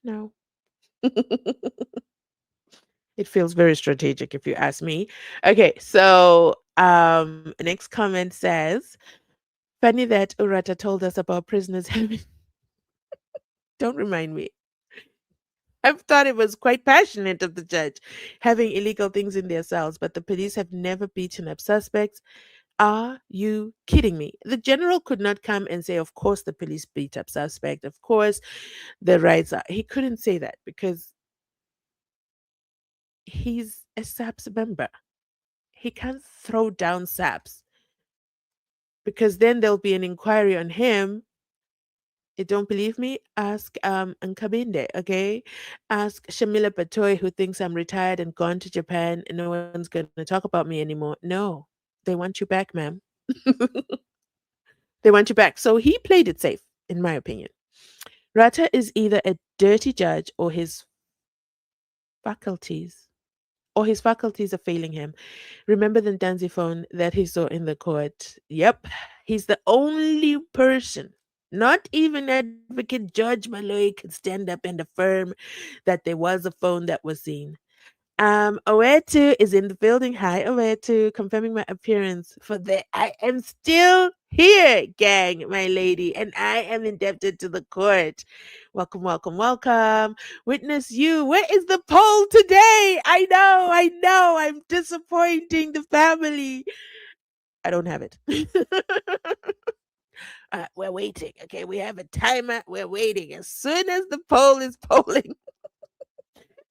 No. It feels very strategic if you ask me. Okay, so next comment says, funny that Urata told us about prisoners having don't remind me. I thought it was quite passionate of the judge having illegal things in their cells, but the police have never beaten up suspects. Are you kidding me? The general could not come and say, of course, the police beat up suspect. Of course, the rights are. He couldn't say that because he's a SAPS member. He can't throw down SAPS because then there'll be an inquiry on him. You don't believe me? Ask Nkabinde, okay? Ask Shamila Batoy, who thinks I'm retired and gone to Japan and no one's gonna talk about me anymore. No, they want you back, ma'am. They want you back. So he played it safe, in my opinion. Rata is either a dirty judge or his faculties are failing him. Remember the Danzi phone that he saw in the court? Yep. He's the only person, not even Advocate Judge Baloyi could stand up and affirm that there was a phone that was seen. Owetu is in the building. Hi, Owetu, confirming my appearance for the I am still here, gang, my lady, and I am indebted to the court. Welcome, welcome, welcome. Witness you. Where is the poll today? I know, I'm disappointing the family. I don't have it. We're waiting. Okay, we have a timer. We're waiting. As soon as the poll is polling.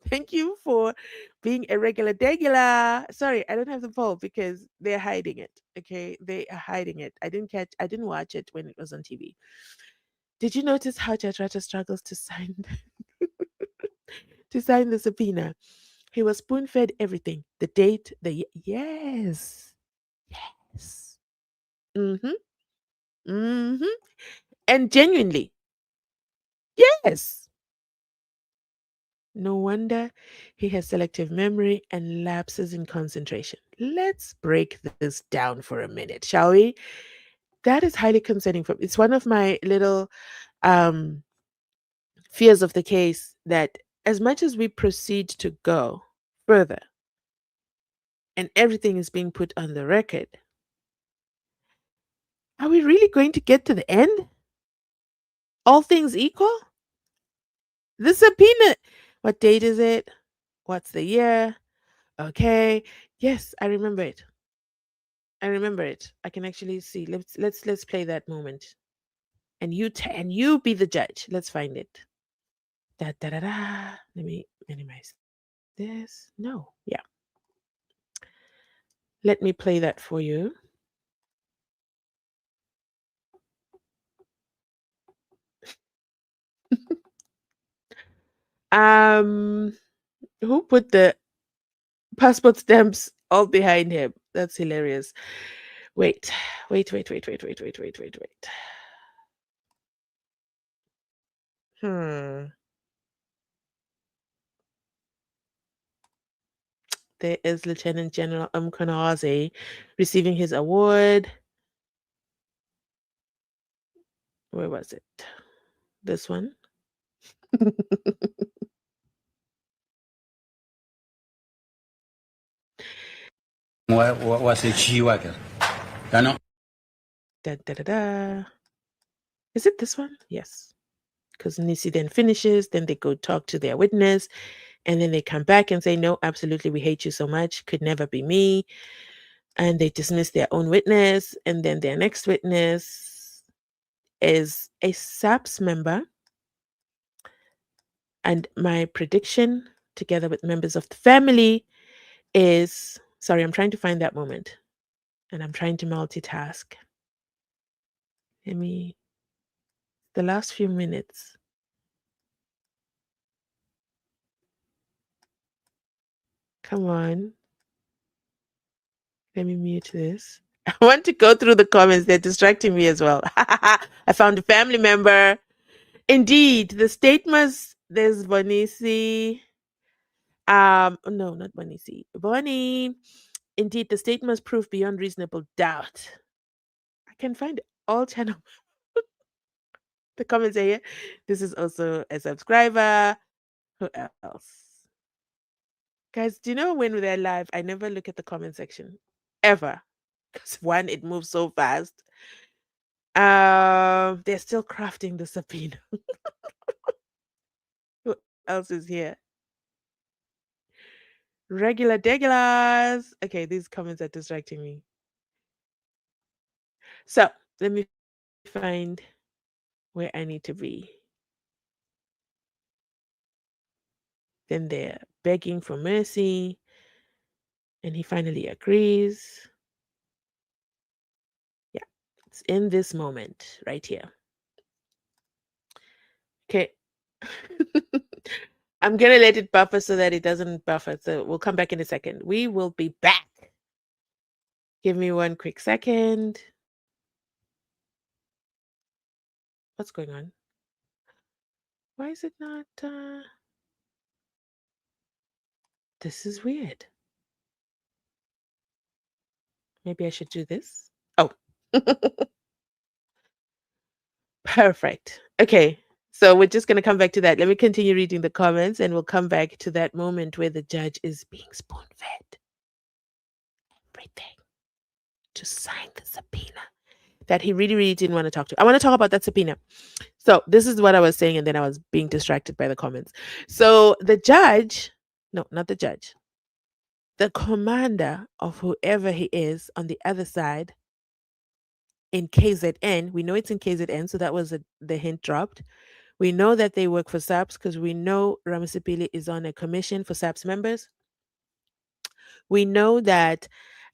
Thank you for being a regular degular. Sorry, I don't have the poll because they're hiding it. Okay, they are hiding it. I didn't watch it when it was on TV. Did you notice how Judge Rata struggles to sign to sign the subpoena? He was spoon fed everything. The date, yes. Yes. Mm-hmm. Mm-hmm. And genuinely, yes. No wonder he has selective memory and lapses in concentration. Let's break this down for a minute, shall we? That is highly concerning. It's one of my little um, fears of the case that as much as we proceed to go further and everything is being put on the record, are we really going to get to the end? All things equal? The subpoena. What date is it? What's the year? Okay. Yes, I remember it. I remember it. I can actually see. Let's play that moment. And you be the judge. Let's find it. Da da da da. Let me minimize this. No. Yeah. Let me play that for you. Who put the passport stamps all behind him? That's hilarious. Wait. There is Lieutenant General Mkonazi receiving his award. Where was it? This one. Da, da, da, da. Is it this one? Yes. Because Nisi then finishes, then they go talk to their witness, and then they come back and say, no, absolutely, we hate you so much. Could never be me. And they dismiss their own witness. And then their next witness is a SAPS member. And my prediction, together with members of the family, is, sorry, I'm trying to find that moment and I'm trying to multitask. The last few minutes. Come on. Let me mute this. I want to go through the comments. They're distracting me as well. I found a family member. Indeed, the statements, there's Bonisi. No, not Bonisi. Bonnie. Indeed, the statements prove beyond reasonable doubt. I can find all channel. The comments are here. This is also a subscriber. Who else? Guys, do you know when they're live, I never look at the comment section ever. Because one, it moves so fast. They're still crafting the subpoena. Who else is here? Regular degulars. Okay, these comments are distracting me. So let me find where I need to be. Then they're begging for mercy. And he finally agrees. Yeah, it's in this moment right here. Okay. I'm going to let it buffer so that it doesn't buffer. So we'll come back in a second. We will be back. Give me one quick second. What's going on? Why is it not? This is weird. Maybe I should do this. Oh. Perfect. Okay. So we're just going to come back to that. Let me continue reading the comments and we'll come back to that moment where the judge is being spoon fed everything to sign the subpoena that he really, really didn't want to talk to. I want to talk about that subpoena. So this is what I was saying, and then I was being distracted by the comments. So the judge, no, not the judge, the commander of whoever he is on the other side in KZN, we know it's in KZN, so that was the hint dropped. We know that they work for SAPS because we know RAMOSEPELE is on a commission for SAPS members. We know that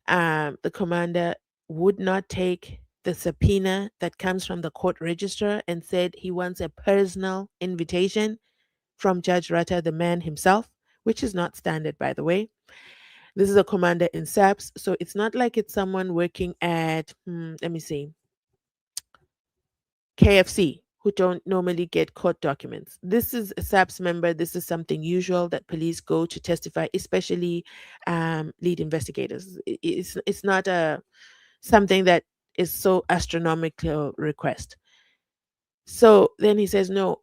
the commander would not take the subpoena that comes from the court registrar and said he wants a personal invitation from Judge Rata, the man himself, which is not standard, by the way. This is a commander in SAPS, so it's not like it's someone working at, let me see, KFC, who don't normally get court documents. This is a SAPS member. This is something usual that police go to testify, especially lead investigators. It's not something that is so astronomical request. So then he says, no,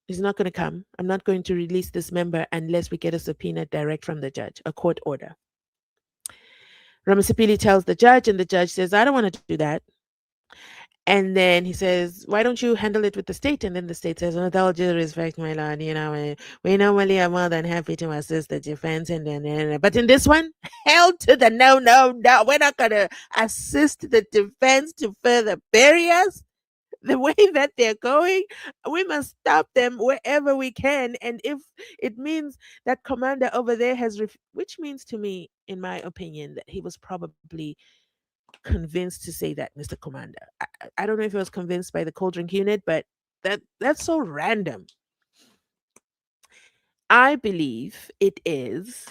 he's not going to come. I'm not going to release this member unless we get a subpoena direct from the judge, a court order. RAMOSEPELE tells the judge, and the judge says, I don't want to do that. And then he says, why don't you handle it with the state? And then the state says, with all due respect, my lord, we normally are more than happy to assist the defense. But in this one, hell to the no. We're not going to assist the defense to further bury us. The way that they're going, we must stop them wherever we can. And if it means that commander over there which means to me, in my opinion, that he was probably convinced to say that, Mr. Commander. I don't know if he was convinced by the cold drink unit, but that's so random. I believe it is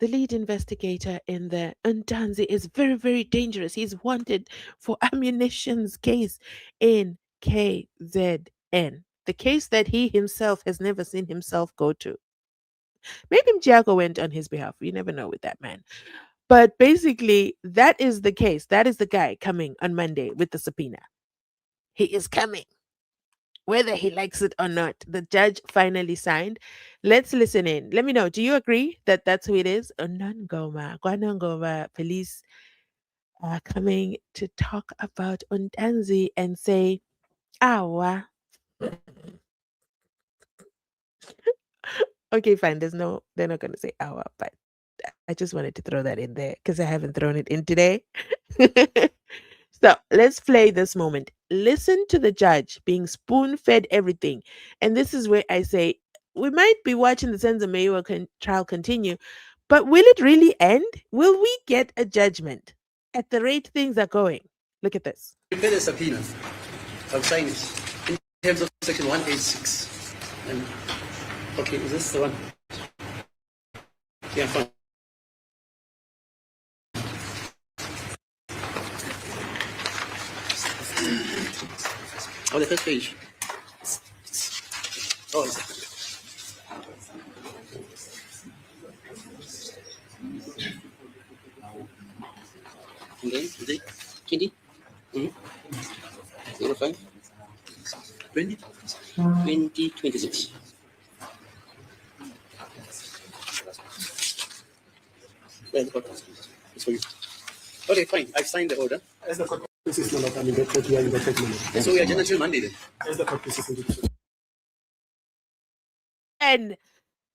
the lead investigator in the Mzansi is very, very dangerous. He's wanted for ammunitions case in KZN, the case that he himself has never seen himself go to. Maybe Mjiako went on his behalf. You never know with that man. But basically, that is the case. That is the guy coming on Monday with the subpoena. He is coming, whether he likes it or not. The judge finally signed. Let's listen in. Let me know. Do you agree that that's who it is? Kwanangoma police are coming to talk about Mzansi and say, awa. Okay, fine. They're not going to say awa, but I just wanted to throw that in there because I haven't thrown it in today. So let's play this moment. Listen to the judge being spoon-fed everything. And this is where I say, we might be watching the SENZO MEYIWA trial continue, But will it really end? Will we get a judgment at the rate things are going? Look at this. Prepare the subpoena. I'll sign it in terms of section 186. And okay, is this the one? Yeah, fine. Oh, the first page. Oh, is it? And then, is it? Kindi? Number 5? 20? 26. Where's the copy? It's for you. Okay, fine. I've signed the order. As the court process number coming back to you in the statement. So we are adjourned until Monday then. As the court process And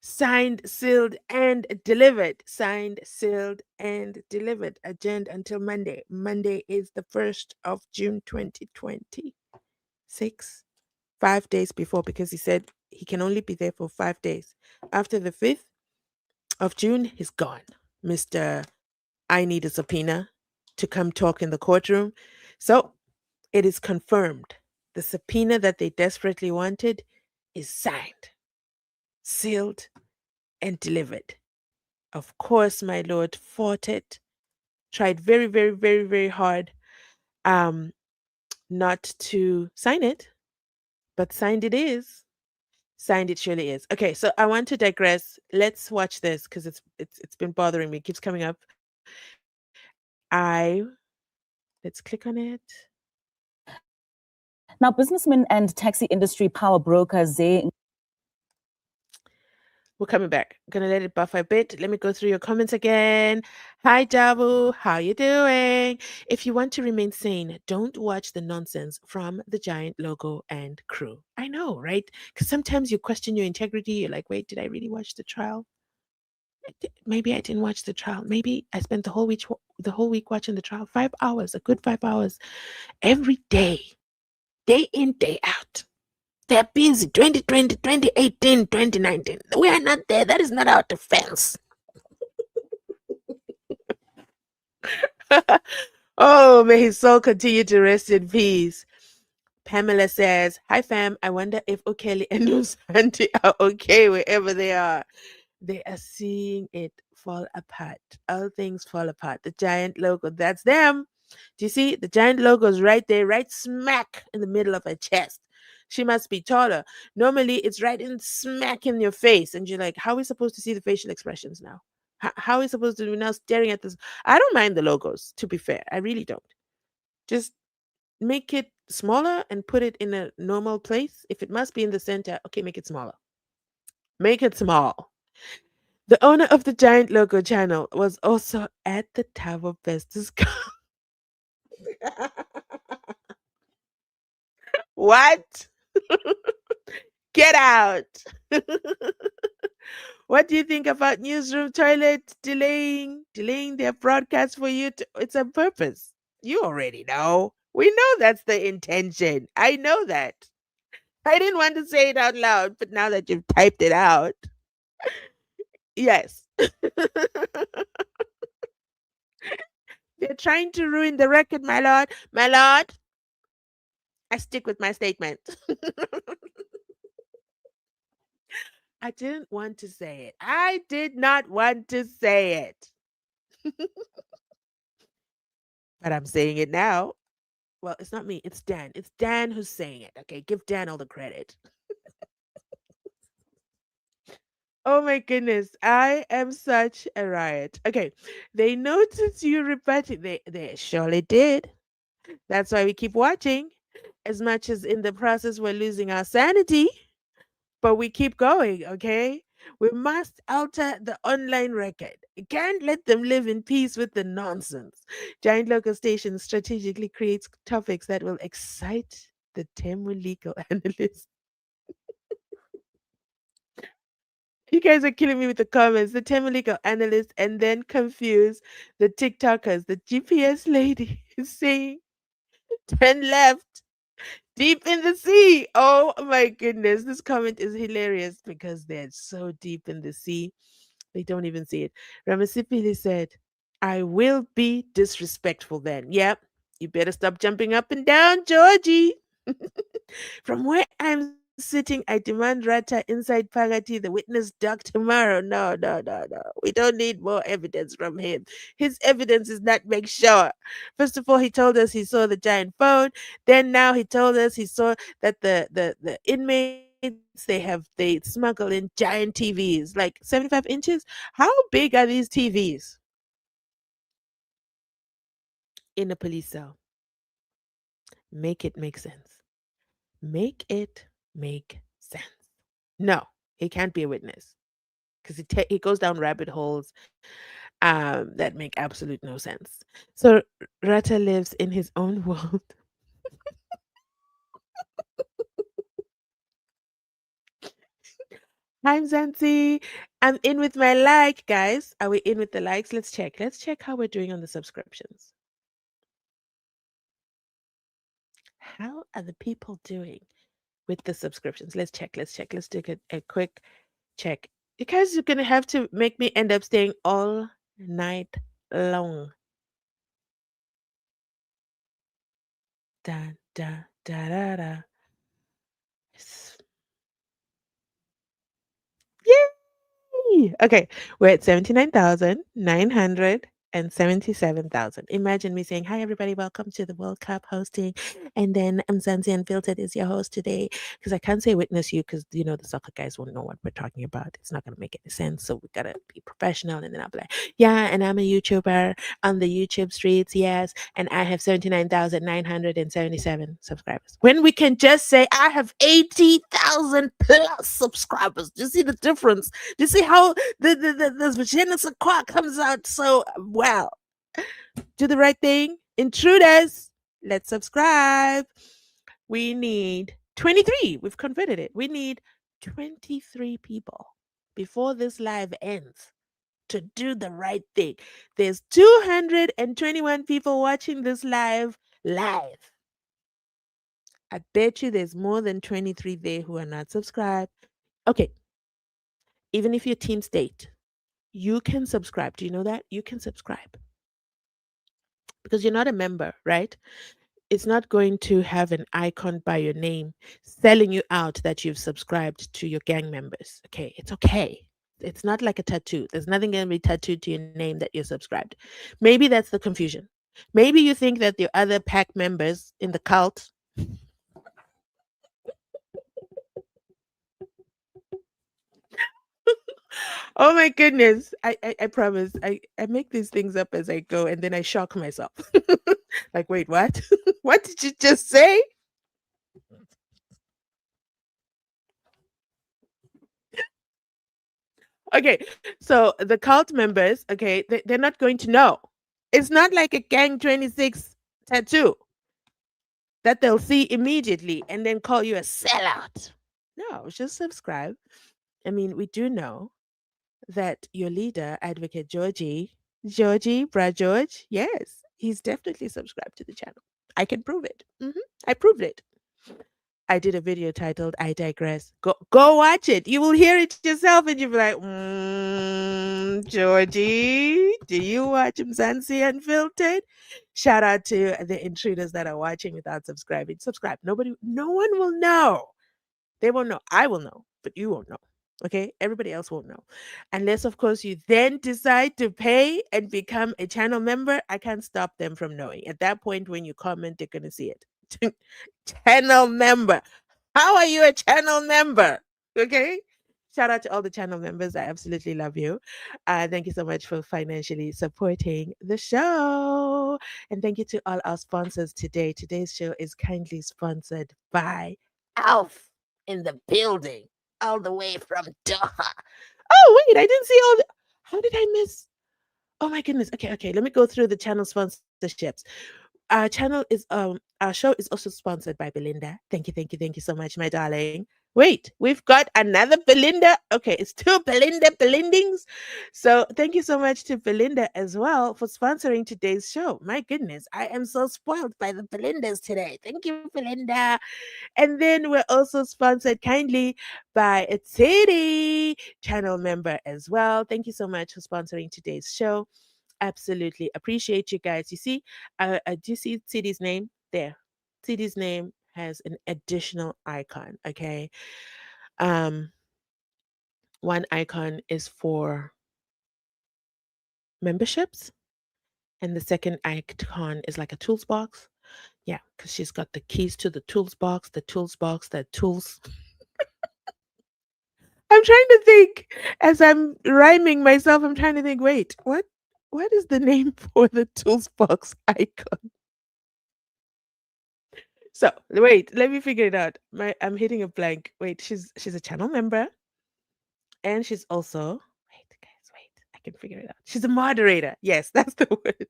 signed, sealed, and delivered. Signed, sealed, and delivered. Adjourned until Monday. Monday is the 1st of June 2026. 5 days before, because he said he can only be there for 5 days. After the 5th of June, he's gone. Mr. I need a subpoena to come talk in the courtroom. So it is confirmed. The subpoena that they desperately wanted is signed, sealed, and delivered. Of course, my lord fought it, tried very, very, very, very hard not to sign it, but signed it is. Signed it surely is. Okay, so I want to digress. Let's watch this because it's been bothering me. It keeps coming up. Let's click on it. Now, businessmen and taxi industry power brokers, they We're coming back. I'm gonna let it buffer a bit. Let me go through your comments again. Hi Jabu, how you doing? If you want to remain sane, don't watch the nonsense from the giant logo and crew. I know, right? Because sometimes you question your integrity. You're like, wait, did I really watch the trial? Maybe I didn't watch the trial. Maybe I spent the whole week watching the trial. 5 hours, a good 5 hours every day in, day out. They're busy. 2020, 2018, 2019. We are not there. That is not our defense. Oh, may his soul continue to rest in peace. Pamela says, hi fam, I wonder if Okeli and Nusanti are okay wherever they are. They are seeing it fall apart. All things fall apart. The giant logo, that's them. Do you see? The giant logo is right there, right smack in the middle of her chest. She must be taller. Normally, it's right in smack in your face. And you're like, how are we supposed to see the facial expressions now? How are we supposed to be now staring at this? I don't mind the logos, to be fair. I really don't. Just make it smaller and put it in a normal place. If it must be in the center, okay, make it smaller. Make it small. The owner of the giant logo channel was also at the Tower Festus. What? Get out. What do you think about Newsroom Toilet delaying their broadcast for you? It's a purpose. You already know. We know that's the intention. I know that. I didn't want to say it out loud, but now that you've typed it out, yes. They're trying to ruin the record, my lord. My lord, I stick with my statement. I didn't want to say it. I did not want to say it. But I'm saying it now. Well, it's not me. It's Dan. It's Dan who's saying it. Okay, give Dan all the credit. Oh my goodness, I am such a riot. Okay, they noticed you repeating. They surely did. That's why we keep watching. As much as in the process we're losing our sanity, but we keep going, okay? We must alter the online record. You can't let them live in peace with the nonsense. Giant local station strategically creates topics that will excite the Temu legal analysts. You guys are killing me with the comments. The Temu legal analysts and then confuse the TikTokers. The GPS lady is saying 10 left. Deep in the sea. Oh my goodness. This comment is hilarious because they're so deep in the sea. They don't even see it. Ramosepele said, I will be disrespectful then. Yep. You better stop jumping up and down, Georgie. From where I'm sitting, I demand Rata inside Pagati, the witness duck tomorrow. No, no, no, no. We don't need more evidence from him. His evidence is not make sure. First of all, he told us he saw the giant phone. Then now he told us he saw that the inmates they smuggle in giant TVs, like 75 inches. How big are these TVs in a police cell? Make it make sense. Make it make sense. No, he can't be a witness because he goes down rabbit holes that make absolute no sense. So Rata lives in his own world. Hi, Mzansi. I'm in with my like, guys. Are we in with the likes? Let's check. Let's check how we're doing on the subscriptions. How are the people doing with the subscriptions? Let's check. Let's check. Let's do a quick check. You guys are going to have to make me end up staying all night long. Da, da, da, da, da. Yay! Okay, we're at 79,977,000. Imagine me saying, hi, everybody, welcome to the World Cup hosting. And then Mzansi Unfiltered is your host today. Because I can't say witness you because, you know, the soccer guys won't know what we're talking about. It's not going to make any sense. So we got to be professional. And then I'll be like, yeah, and I'm a YouTuber on the YouTube streets. Yes. And I have 79,977 subscribers. When we can just say, I have 80,000 plus subscribers. Do you see the difference? Do you see how the Virginia Quack comes out so well? Do the right thing. Intruders, let's subscribe. We need 23. We've converted it. We need 23 people before this live ends to do the right thing. There's 221 people watching this live. I bet you there's more than 23 there who are not subscribed. Okay. Even if your team state, you can subscribe. Do you know that? You can subscribe because you're not a member, right? It's not going to have an icon by your name selling you out that you've subscribed to your gang members. Okay, it's okay. It's not like a tattoo. There's nothing going to be tattooed to your name that you're subscribed. Maybe that's the confusion. Maybe you think that your other pack members in the cult oh my goodness. I promise. I make these things up as I go and then I shock myself. Like, wait, what? What did you just say? Okay, so the cult members, okay, they're not going to know. It's not like a Gang 26 tattoo that they'll see immediately and then call you a sellout. No, just subscribe. I mean, we do know that your leader, Advocate Georgie, Brad George, yes, he's definitely subscribed to the channel. I can prove it. I proved it. I did a video titled "I Digress." Go watch it. You will hear it yourself, and you'll be like, Georgie, do you watch Mzansi Unfiltered? Shout out to the intruders that are watching without subscribing. Subscribe. No one will know. They won't know. I will know, but you won't know. Okay, everybody else won't know. Unless, of course, you then decide to pay and become a channel member. I can't stop them from knowing. At that point, when you comment, they're going to see it. Channel member. How are you a channel member? Okay. Shout out to all the channel members. I absolutely love you. Thank you so much for financially supporting the show. And thank you to all our sponsors today. Today's show is kindly sponsored by Alf in the building, all the way from Doha. Oh, wait, I didn't see all the. How did I miss? Oh my goodness. Okay. Let me go through the channel sponsorships. Our show is also sponsored by Belinda. Thank you so much, my darling. Wait, we've got another Belinda. Okay, it's two Belindings. So thank you so much to Belinda as well for sponsoring today's show. My goodness, I am so spoiled by the Belindas today. Thank you, Belinda. And then we're also sponsored kindly by a Teddy channel member as well. Thank you so much for sponsoring today's show. Absolutely appreciate you guys. You see, do you see Teddy's name there? Teddy's name has an additional icon. Okay, one icon is for memberships, and the second icon is like a tools box. Yeah, because she's got the keys to the tools box, the tools. I'm trying to think as I'm rhyming myself. I'm trying to think. Wait, what is the name for the tools box icon? So wait, let me figure it out. I'm hitting a blank. Wait, she's a channel member, and she's also wait. I can figure it out. She's a moderator. Yes, that's the word.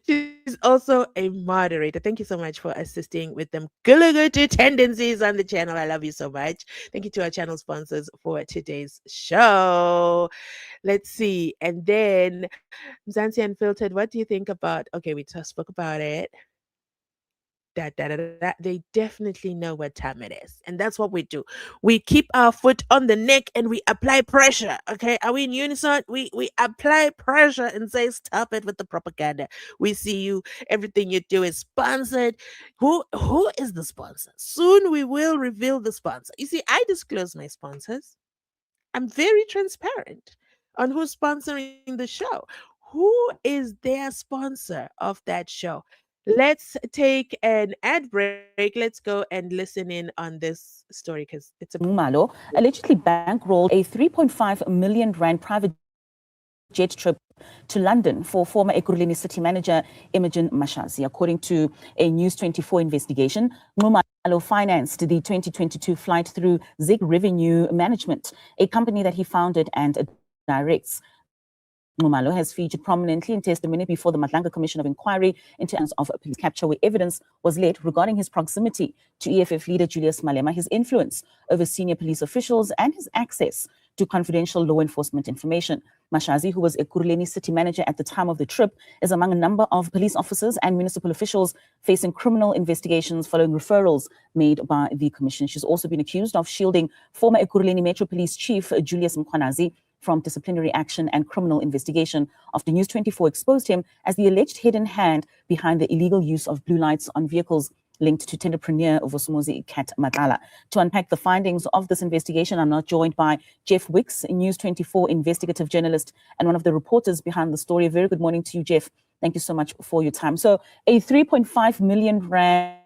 She's also a moderator. Thank you so much for assisting with them good tendencies on the channel. I love you so much. Thank you to our channel sponsors for today's show. Let's see. And then Mzansi Unfiltered, what do you think about? Okay, we just spoke about it. They definitely know what time it is. And that's what we do. We keep our foot on the neck and we apply pressure. Okay. Are we in unison? We apply pressure and say, stop it with the propaganda. We see you. Everything you do is sponsored. Who is the sponsor? Soon we will reveal the sponsor. You see, I disclose my sponsors. I'm very transparent on who's sponsoring the show. Who is their sponsor of that show? Let's take an ad break. Let's go and listen in on this story because it's a Khumalo allegedly bankrolled a 3.5 million rand private jet trip to London for former Ekurhuleni city manager Imogen Mashazi. According to a News 24 investigation, Khumalo financed the 2022 flight through Zig Revenue Management, a company that he founded and directs. Khumalo has featured prominently in testimony before the Madlanga Commission of Inquiry into acts of police capture, where evidence was laid regarding his proximity to EFF leader Julius Malema, his influence over senior police officials, and his access to confidential law enforcement information. Mashazi, who was a Ekurhuleni city manager at the time of the trip, is among a number of police officers and municipal officials facing criminal investigations following referrals made by the commission. She's also been accused of shielding former Ekurhuleni Metro Police Chief Julius Mkhwanazi from disciplinary action and criminal investigation after News 24 exposed him as the alleged hidden hand behind the illegal use of blue lights on vehicles linked to tenderpreneur Vusumuzi Kat Matala. To unpack the findings of this investigation, I'm now joined by Jeff Wicks, News 24 investigative journalist and one of the reporters behind the story. A very good morning to you, Jeff. Thank you so much for your time. So a 3.5 million rand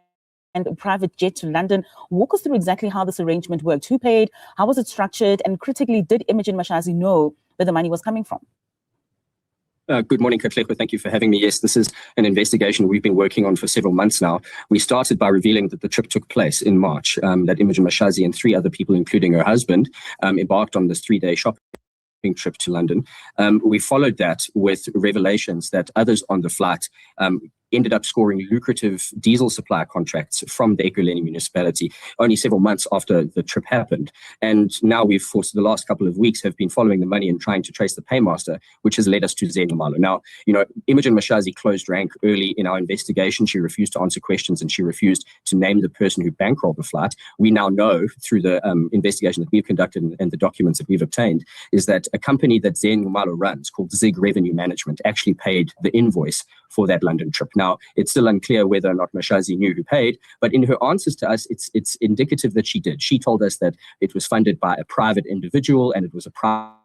and private jet to London. Walk us through exactly how this arrangement worked. Who paid? How was it structured? And critically, did Imogen Mashazi know where the money was coming from? Good morning, Katlego. Thank you for having me. Yes, this is an investigation we've been working on for several months now. We started by revealing that the trip took place in March, that Imogen Mashazi and 3 other people, including her husband, embarked on this 3-day shopping trip to London. We followed that with revelations that others on the flight ended up scoring lucrative diesel supply contracts from the Ekurhuleni municipality only several months after the trip happened. And now we've, for the last couple of weeks, have been following the money and trying to trace the paymaster, which has led us to Zen Khumalo. Now, Imogen Mashazi closed rank early in our investigation. She refused to answer questions and she refused to name the person who bankrolled the flight. We now know through the investigation that we've conducted and the documents that we've obtained is that a company that Zen Khumalo runs called Zig Revenue Management actually paid the invoice for that London trip. Now, it's still unclear whether or not Mashazi knew who paid, but in her answers to us, it's indicative that she did. She told us that it was funded by a private individual and it was a private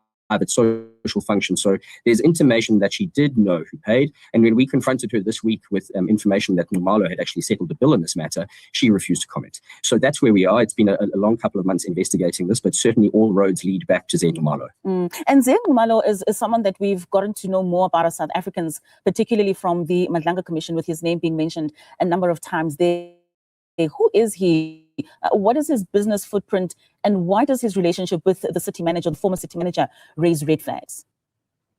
social function. So there's intimation that she did know who paid. And when we confronted her this week with information that Khumalo had actually settled the bill in this matter, she refused to comment. So that's where we are. It's been a long couple of months investigating this, but certainly all roads lead back to Zen Khumalo. And Zen Khumalo is someone that we've gotten to know more about as South Africans, particularly from the Madlanga Commission, with his name being mentioned a number of times there. Who is he? What is his business footprint? And why does his relationship with the city manager, the former city manager, raise red flags?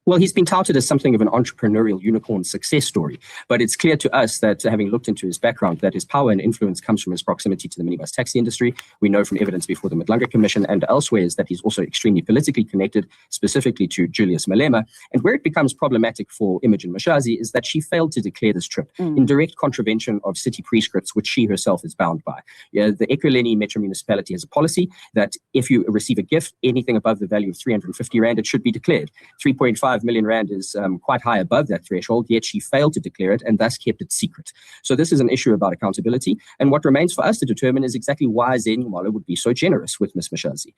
Well, he's been touted as something of an entrepreneurial unicorn success story, but it's clear to us that, having looked into his background, that his power and influence comes from his proximity to the minibus taxi industry. We know from evidence before the Madlanga Commission and elsewhere is that he's also extremely politically connected, specifically to Julius Malema. And where it becomes problematic for Imogen Mashazi is that she failed to declare this trip in direct contravention of city prescripts, which she herself is bound by. The Ekurhuleni Metro Municipality has a policy that if you receive a gift, anything above the value of 350 Rand, it should be declared. 3.5 million Rand is quite high above that threshold, yet she failed to declare it and thus kept it secret. So this is an issue about accountability. And what remains for us to determine is exactly why Zen Nxumalo would be so generous with Ms. Mashazi.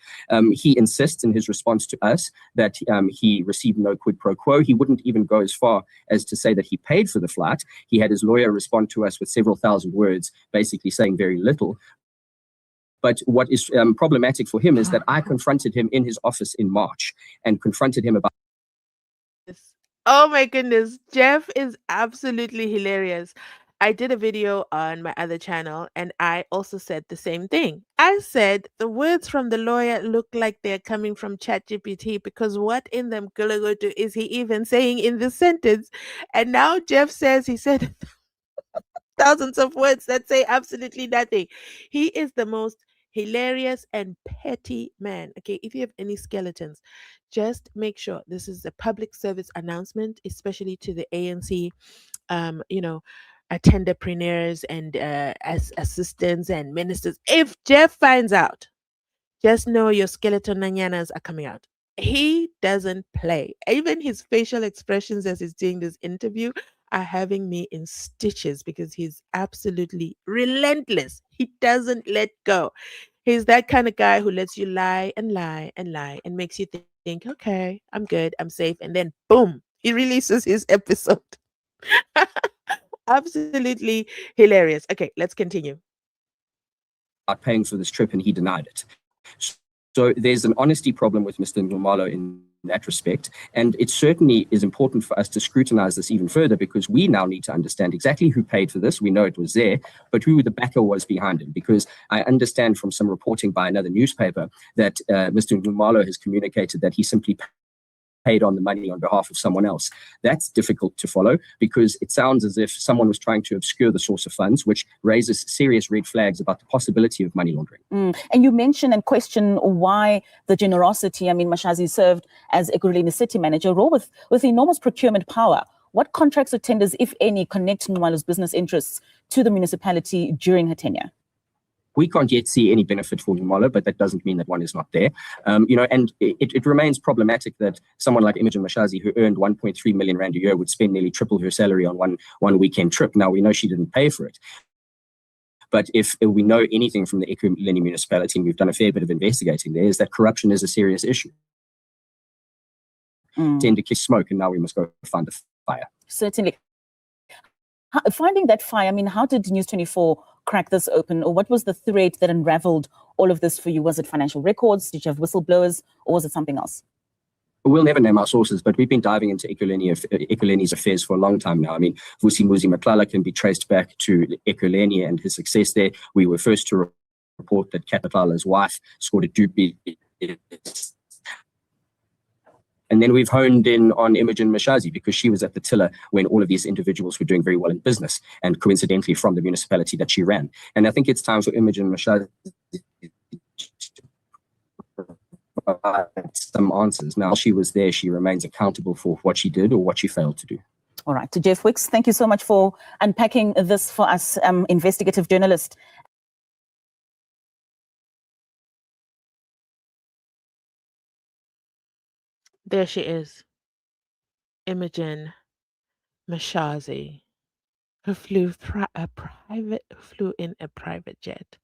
He insists in his response to us that he received no quid pro quo. He wouldn't even go as far as to say that he paid for the flight. He had his lawyer respond to us with several thousand words, basically saying very little. But what is problematic for him is that I confronted him in his office in March and confronted him about. Oh my goodness, Jeff is absolutely hilarious. I did a video on my other channel and I also said the same thing. I said the words from the lawyer look like they're coming from ChatGPT because what in them Gulagoto is he even saying in this sentence? And now Jeff says he said thousands of words that say absolutely nothing. He is the most hilarious and petty man. Okay, if you have any skeletons, just make sure this is a public service announcement, especially to the ANC, attendapreneurs and as assistants and ministers. If Jeff finds out, just know your skeleton nananas are coming out. He doesn't play. Even his facial expressions as he's doing this interview are having me in stitches because he's absolutely relentless. He doesn't let go. He's that kind of guy who lets you lie and lie and lie and makes you think, okay, I'm good, I'm safe. And then boom, he releases his episode. Absolutely hilarious. Okay, let's continue. Paying for this trip and he denied it. So there's an honesty problem with Mr. Nxumalo in that respect. And it certainly is important for us to scrutinize this even further because we now need to understand exactly who paid for this. We know it was there, but who the backer was behind it. Because I understand from some reporting by another newspaper that Mr. Nxumalo has communicated that he simply paid on the money on behalf of someone else. That's difficult to follow because it sounds as if someone was trying to obscure the source of funds, which raises serious red flags about the possibility of money laundering. And you mention and question why the generosity. I mean, Mashazi served as Ekurhuleni city manager, role with enormous procurement power. What contracts or tenders, if any, connect Nxumalo's business interests to the municipality during her tenure? We can't yet see any benefit for Nxumalo, but that doesn't mean that one is not there. And it remains problematic that someone like Imogen Mashazi, who earned 1.3 million Rand a year, would spend nearly triple her salary on one weekend trip. Now, we know she didn't pay for it. But if we know anything from the Ekurhuleni municipality, and we've done a fair bit of investigating there, is that corruption is a serious issue. Tend to kiss smoke, and now we must go find the fire. Certainly. Finding that fire, I mean, how did News 24 crack this open? Or what was the thread that unraveled all of this for you? Was it financial records? Did you have whistleblowers? Or was it something else? We'll never name our sources, but we've been diving into Ekurhuleni's affairs for a long time now. I mean, Vusi Muzi Matlala can be traced back to Ekurhuleni and his success there. We were first to report that Matlala's wife scored a dupe. And then we've honed in on Imogen Mashazi because she was at the tiller when all of these individuals were doing very well in business and coincidentally from the municipality that she ran. And I think it's time for Imogen Mashazi to provide some answers. Now, she was there, she remains accountable for what she did or what she failed to do. All right. To Jeff Wicks, thank you so much for unpacking this for us, investigative journalist. There she is, Imogen Mashazi, who flew in a private jet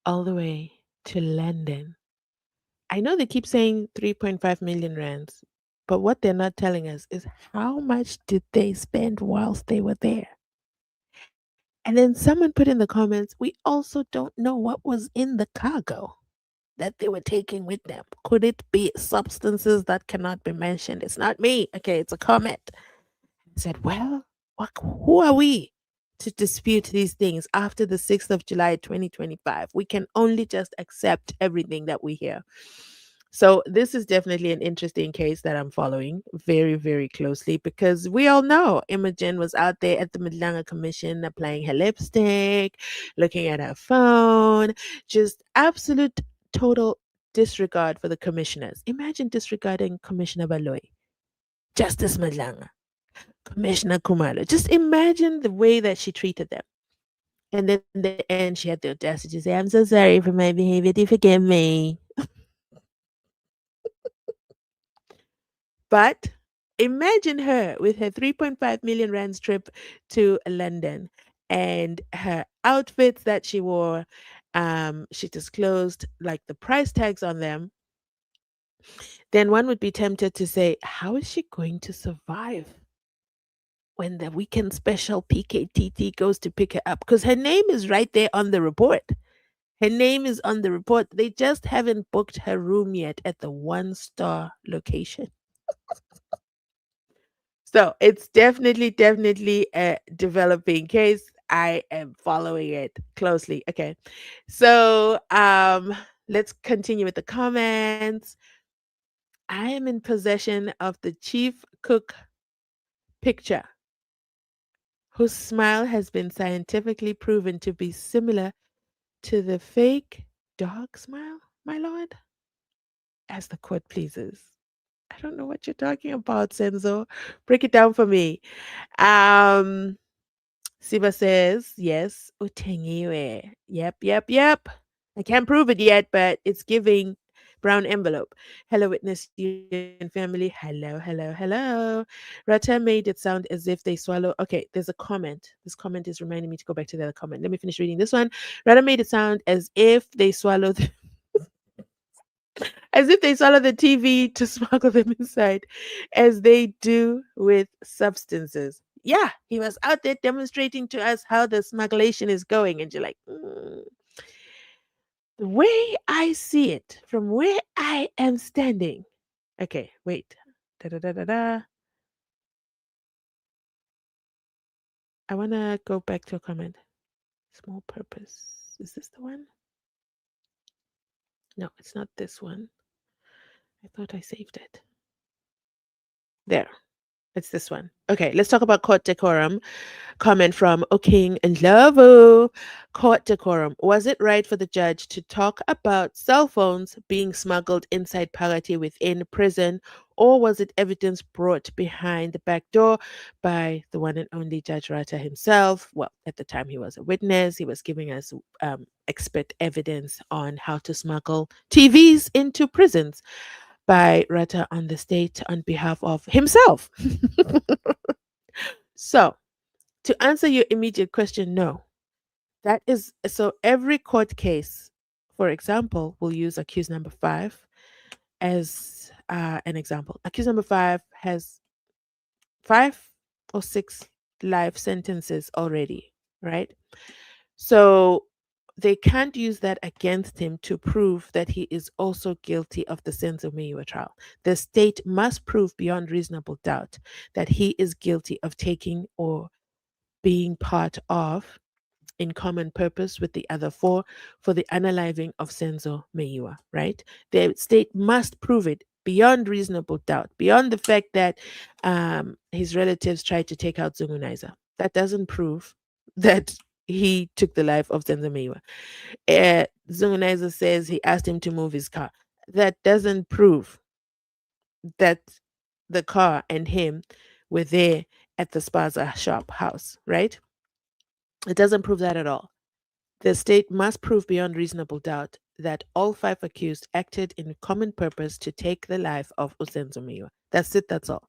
all the way to London. I know they keep saying 3.5 million rands, but what they're not telling us is how much did they spend whilst they were there? And then someone put in the comments, we also don't know what was in the cargo that they were taking with them. Could it be substances that cannot be mentioned? It's not me. Okay, it's a comment. I said, well, who are we to dispute these things after the 6th of July, 2025? We can only just accept everything that we hear. So this is definitely an interesting case that I'm following very, very closely because we all know Imogen was out there at the Madlanga Commission applying her lipstick, looking at her phone, just absolute total disregard for the commissioners. Imagine disregarding Commissioner Baloyi, Justice Madlanga, Commissioner Kumalo. Just imagine the way that she treated them. And then in the end, she had the audacity to say, "I'm so sorry for my behavior. Do forgive me." But imagine her with her 3.5 million rands trip to London and her outfits that she wore. She disclosed like the price tags on them. Then one would be tempted to say, how is she going to survive when the weekend special PKTT goes to pick her up? Because her name is right there on the report. Her name is on the report. They just haven't booked her room yet at the 1-star location. So it's definitely a developing case. I am following it closely. Okay. So let's continue with the comments. I am in possession of the chief cook picture, whose smile has been scientifically proven to be similar to the fake dog smile, my lord, as the court pleases. I don't know what you're talking about, Senzo. Break it down for me. Siba says, yes, utengiwe. Yep. I can't prove it yet, but it's giving brown envelope. Hello, witness you and family. Hello. Rata made it sound as if they swallow. Okay, there's a comment. This comment is reminding me to go back to the other comment. Let me finish reading this one. Rata made it sound as if they swallowed as if they swallow the TV to smuggle them inside, as they do with substances. Yeah, he was out there demonstrating to us how the smugglation is going, and you're like, the way I see it from where I am standing. Okay, wait. I want to go back to a comment. Small purpose. Is this the one? No, it's not this one. I thought I saved it. There. It's this one. Okay, let's talk about court decorum. Comment from Oking and Lovo. Court decorum. Was it right for the judge to talk about cell phones being smuggled inside Pagati within prison, or was it evidence brought behind the back door by the one and only Judge Rata himself? Well, at the time he was a witness. He was giving us expert evidence on how to smuggle TVs into prisons by Rata on the state on behalf of himself. So, to answer your immediate question, no. That is so every court case, for example, we'll use accused number 5 as an example. Accused number 5 has 5 or 6 life sentences already, right? So they can't use that against him to prove that he is also guilty of the SENZO MEYIWA trial. The state must prove beyond reasonable doubt that he is guilty of taking or being part of in common purpose with the other 4 for the unaliving of SENZO MEYIWA, right? The state must prove it beyond reasonable doubt, beyond the fact that his relatives tried to take out Zungu. That doesn't prove that he took the life of SENZO MEYIWA. Zungu says he asked him to move his car. That doesn't prove that the car and him were there at the Spaza shop house, right? It doesn't prove that at all. The state must prove beyond reasonable doubt that all 5 accused acted in common purpose to take the life of SENZO MEYIWA. That's it, that's all.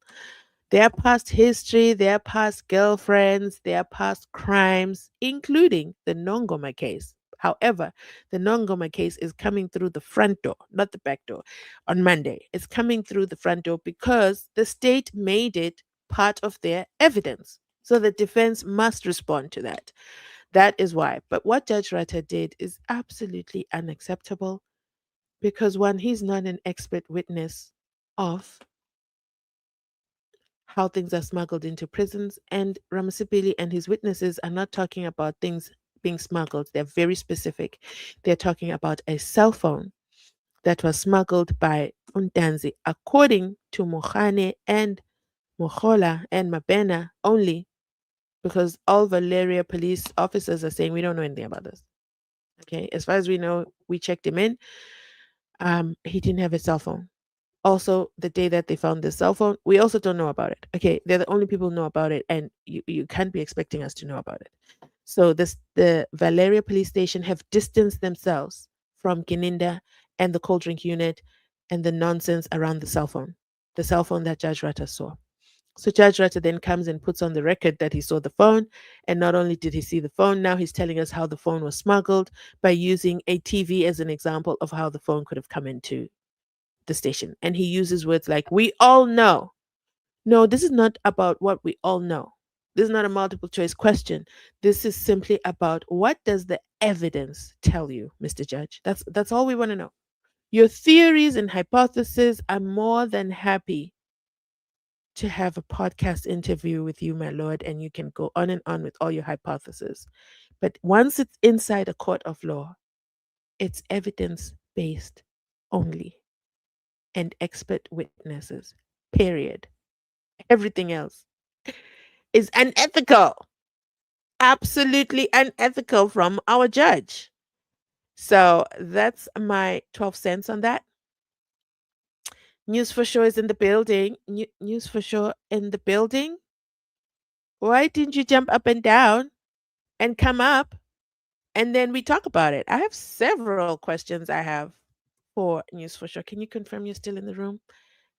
Their past history, their past girlfriends, their past crimes, including the Nongoma case. However, the Nongoma case is coming through the front door, not the back door, on Monday. It's coming through the front door because the state made it part of their evidence. So the defense must respond to that. That is why. But what Judge Rata did is absolutely unacceptable because, one, he's not an expert witness of how things are smuggled into prisons, and RAMOSEPELE and his witnesses are not talking about things being smuggled. They're very specific. They're talking about a cell phone that was smuggled by Untanzi, according to Mohane and Mohola and Mabena only, because all Valeria police officers are saying we don't know anything about this. Okay, as far as we know, we checked him in. He didn't have a cell phone. Also, the day that they found the cell phone, we also don't know about it. Okay, they're the only people who know about it, and you can't be expecting us to know about it. So the Valeria police station have distanced themselves from Gininda and the cold drink unit and the nonsense around the cell phone that Judge Rata saw. So Judge Rata then comes and puts on the record that he saw the phone, and not only did he see the phone, now he's telling us how the phone was smuggled by using a TV as an example of how the phone could have come into the station. And he uses words like, we all know. No, this is not about what we all know. This is not a multiple choice question. This is simply about what does the evidence tell you, Mr. Judge? That's all we want to know. Your theories and hypotheses, I'm more than happy to have a podcast interview with you, my lord, and you can go on and on with all your hypotheses. But once it's inside a court of law, it's evidence based only and expert witnesses, period. Everything else is unethical, absolutely unethical from our judge. So that's my 12 cents on that. News for sure is in the building. News for sure in the building. Why didn't you jump up and down and come up and then we talk about it? I have several questions I have for News for sure. Can you confirm you're still in the room?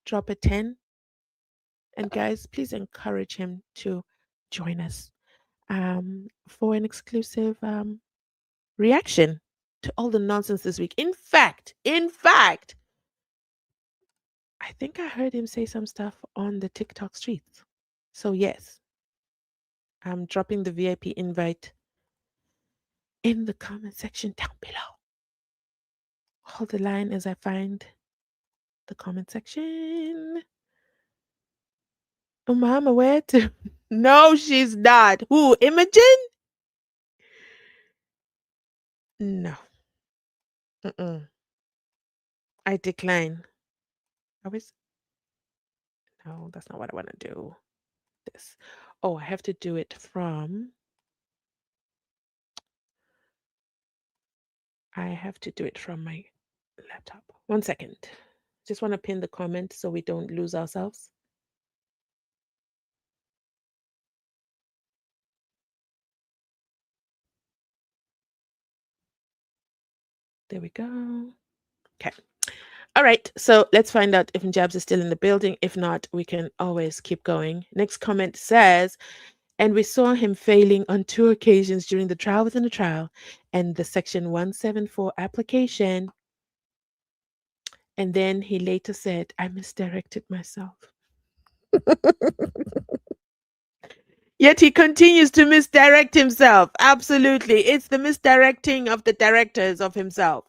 Drop a 10. And guys, please encourage him to join us for an exclusive reaction to all the nonsense this week. In fact, I think I heard him say some stuff on the TikTok streets. So yes, I'm dropping the VIP invite in the comment section down below. Hold the line as I find the comment section. Oh, Mama, where to? No, she's not. Who? Imogen? No. Mm-mm. I decline. No, that's not what I want to do. This. Oh, I have to do it from. I have to do it from my laptop. 1 second. Just want to pin the comment so we don't lose ourselves. There we go. Okay. All right. So let's find out if Njabs is still in the building. If not, we can always keep going. Next comment says, and we saw him failing on 2 occasions during the trial within the trial and the Section 174 application. And then he later said, I misdirected myself. Yet he continues to misdirect himself. Absolutely. It's the misdirecting of the directors of himself.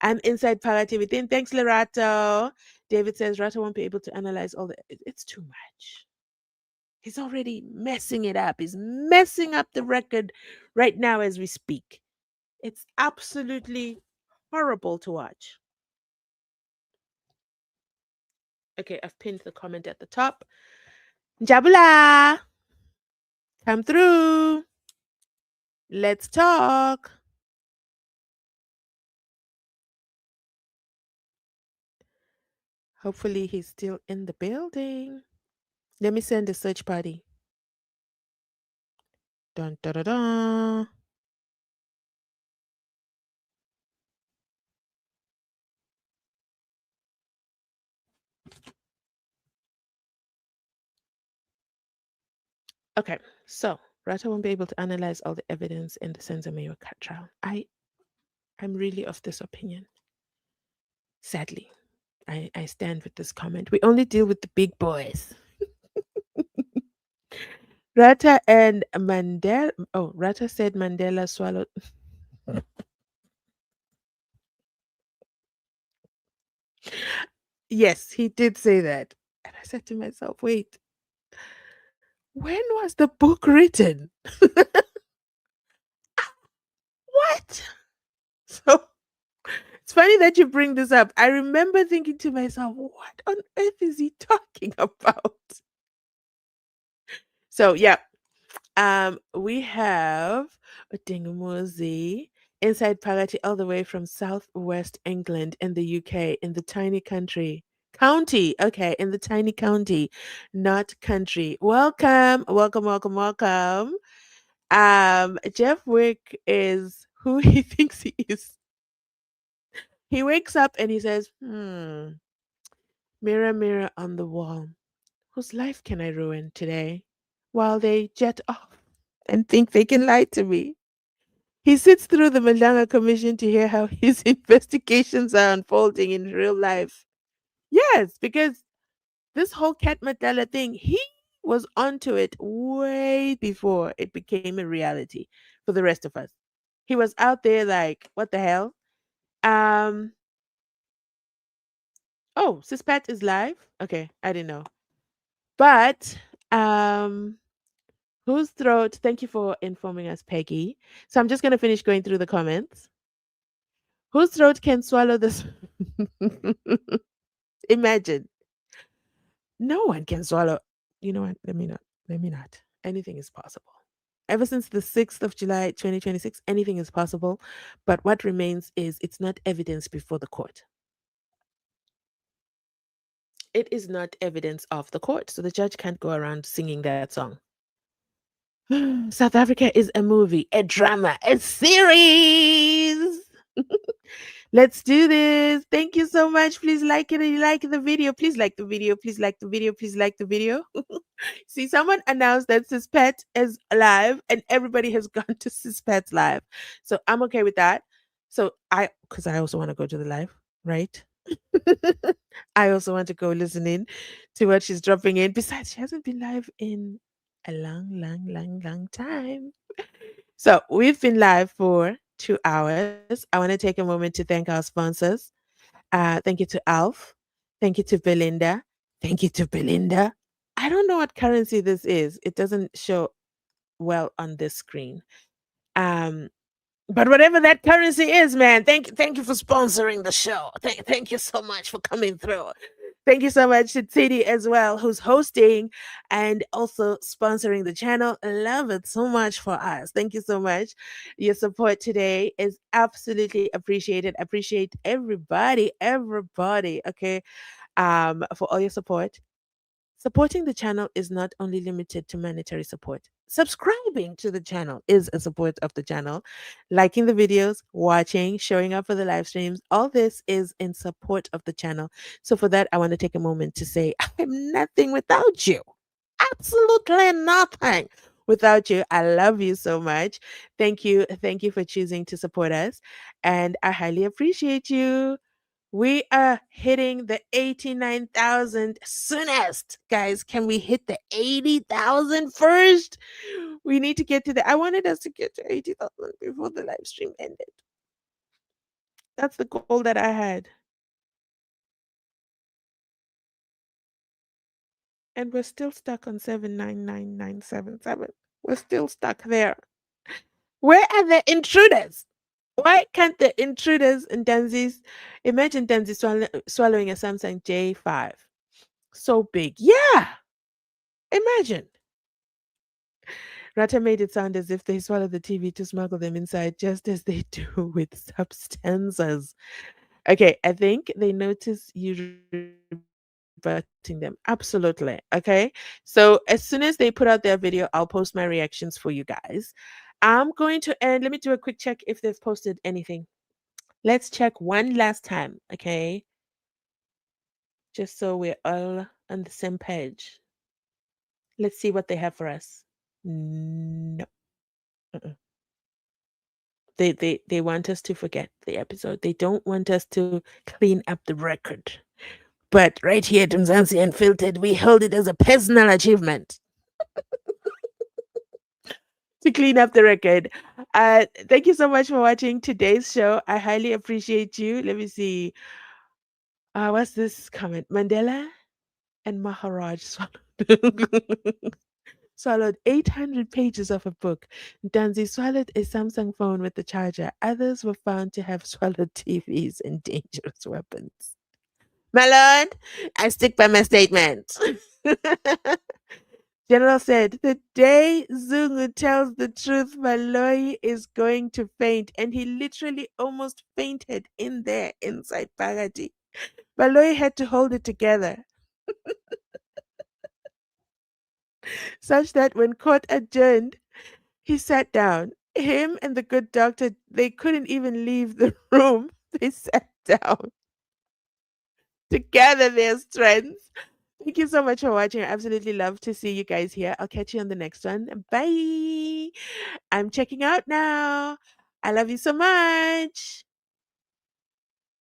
I'm inside Parati within. Thanks, Lerato. David says Rato won't be able to analyze all the. It's too much. He's already messing it up. He's messing up the record right now as we speak. It's absolutely horrible to watch. Okay, I've pinned the comment at the top. Jabula, come through. Let's talk. Hopefully he's still in the building. Let me send a search party. Dun, dun, dun, dun. Okay, so Rata won't be able to analyze all the evidence in the SENZO MEYIWA trial. I'm really of this opinion. Sadly, I stand with this comment. We only deal with the big boys. Rata and Mandela. Oh, Rata said Mandela swallowed. Yes, he did say that. And I said to myself, wait, when was the book written? What? So It's funny that you bring this up. I remember thinking to myself, what on earth is he talking about? So yeah, we have Dingamuzi inside Pagati all the way from southwest England in the UK, in the tiny county. Okay, in the tiny county, not country. Welcome, welcome, welcome, welcome. Jeff Wick is who he thinks he is. He wakes up and he says, mirror, mirror on the wall, whose life can I ruin today? While they jet off and think they can lie to me. He sits through the Malanga Commission to hear how his investigations are unfolding in real life. Yes, because this whole Cat Matala thing, he was onto it way before it became a reality for the rest of us. He was out there like, what the hell? Um, oh, Sispat is live? Okay, I didn't know. But whose throat? Thank you for informing us, Peggy. So I'm just gonna finish going through the comments. Whose throat can swallow this? Imagine. No one can swallow. You know what? Let me not. Let me not. Anything is possible. Ever since the 6th of July, 2026, anything is possible. But what remains is it's not evidence before the court. It is not evidence of the court. So the judge can't go around singing that song. South Africa is a movie, a drama, a series. Let's do this. Thank you so much. Please like it if you like the video. Please like the video. Please like the video. Please like the video. See, someone announced that Sispet is live and everybody has gone to Sispet's live. So I'm okay with that. So because I also want to go to the live, right? I also want to go listen in to what she's dropping in. Besides, she hasn't been live in a long, long, long, long time. So we've been live for 2 hours. I want to take a moment to thank our sponsors. Thank you to Alf. Thank you to Belinda. Thank you to Belinda. I don't know what currency this is. It doesn't show well on this screen. But whatever that currency is, man, thank you for sponsoring the show. Thank you so much for coming through. Thank you so much to Titi as well, who's hosting and also sponsoring the channel. I love it so much for us. Thank you so much. Your support today is absolutely appreciated. Appreciate everybody, okay, for all your support. Supporting the channel is not only limited to monetary support. Subscribing to the channel is a support of the channel. Liking the videos, watching, showing up for the live streams, all this is in support of the channel. So for that, I want to take a moment to say, I'm nothing without you. Absolutely nothing without you. I love you so much. Thank you. Thank you for choosing to support us. And I highly appreciate you. We are hitting the 89,000 soonest. Guys, can we hit the 80,000 first? We need to get to the I wanted us to get to 80,000 before the live stream ended. That's the goal that I had. And we're still stuck on 799,977. We're still stuck there. Where are the intruders? Why can't the intruders and Danzi's imagine Danzi swallowing a Samsung J5? So big. Yeah. Imagine. Rata made it sound as if they swallow the TV to smuggle them inside, just as they do with substances. Okay, I think they notice you rebutting them. Absolutely. Okay. So as soon as they put out their video, I'll post my reactions for you guys. I'm going to end. Let me do a quick check if they've posted anything. Let's check one last time. Okay. Just so we're all on the same page. Let's see what they have for us. No. They want us to forget the episode. They don't want us to clean up the record. But right here at Mzansi Unfiltered, we hold it as a personal achievement to clean up the record. Thank you so much for watching today's show. I highly appreciate you. Let me see. What's this comment? Mandela and Maharaj swallowed. swallowed 800 pages of a book. Mzansi swallowed a Samsung phone with the charger. Others were found to have swallowed TVs and dangerous weapons. My lord, I stick by my statement. General said, the day Zungu tells the truth, Baloyi is going to faint. And he literally almost fainted in there inside Bagati. Baloyi had to hold it together. Such that when court adjourned, he sat down. Him and the good doctor, they couldn't even leave the room. They sat down to gather their strength. Thank you so much for watching. I absolutely love to see you guys here. I'll catch you on the next one. Bye. I'm checking out now. I love you so much.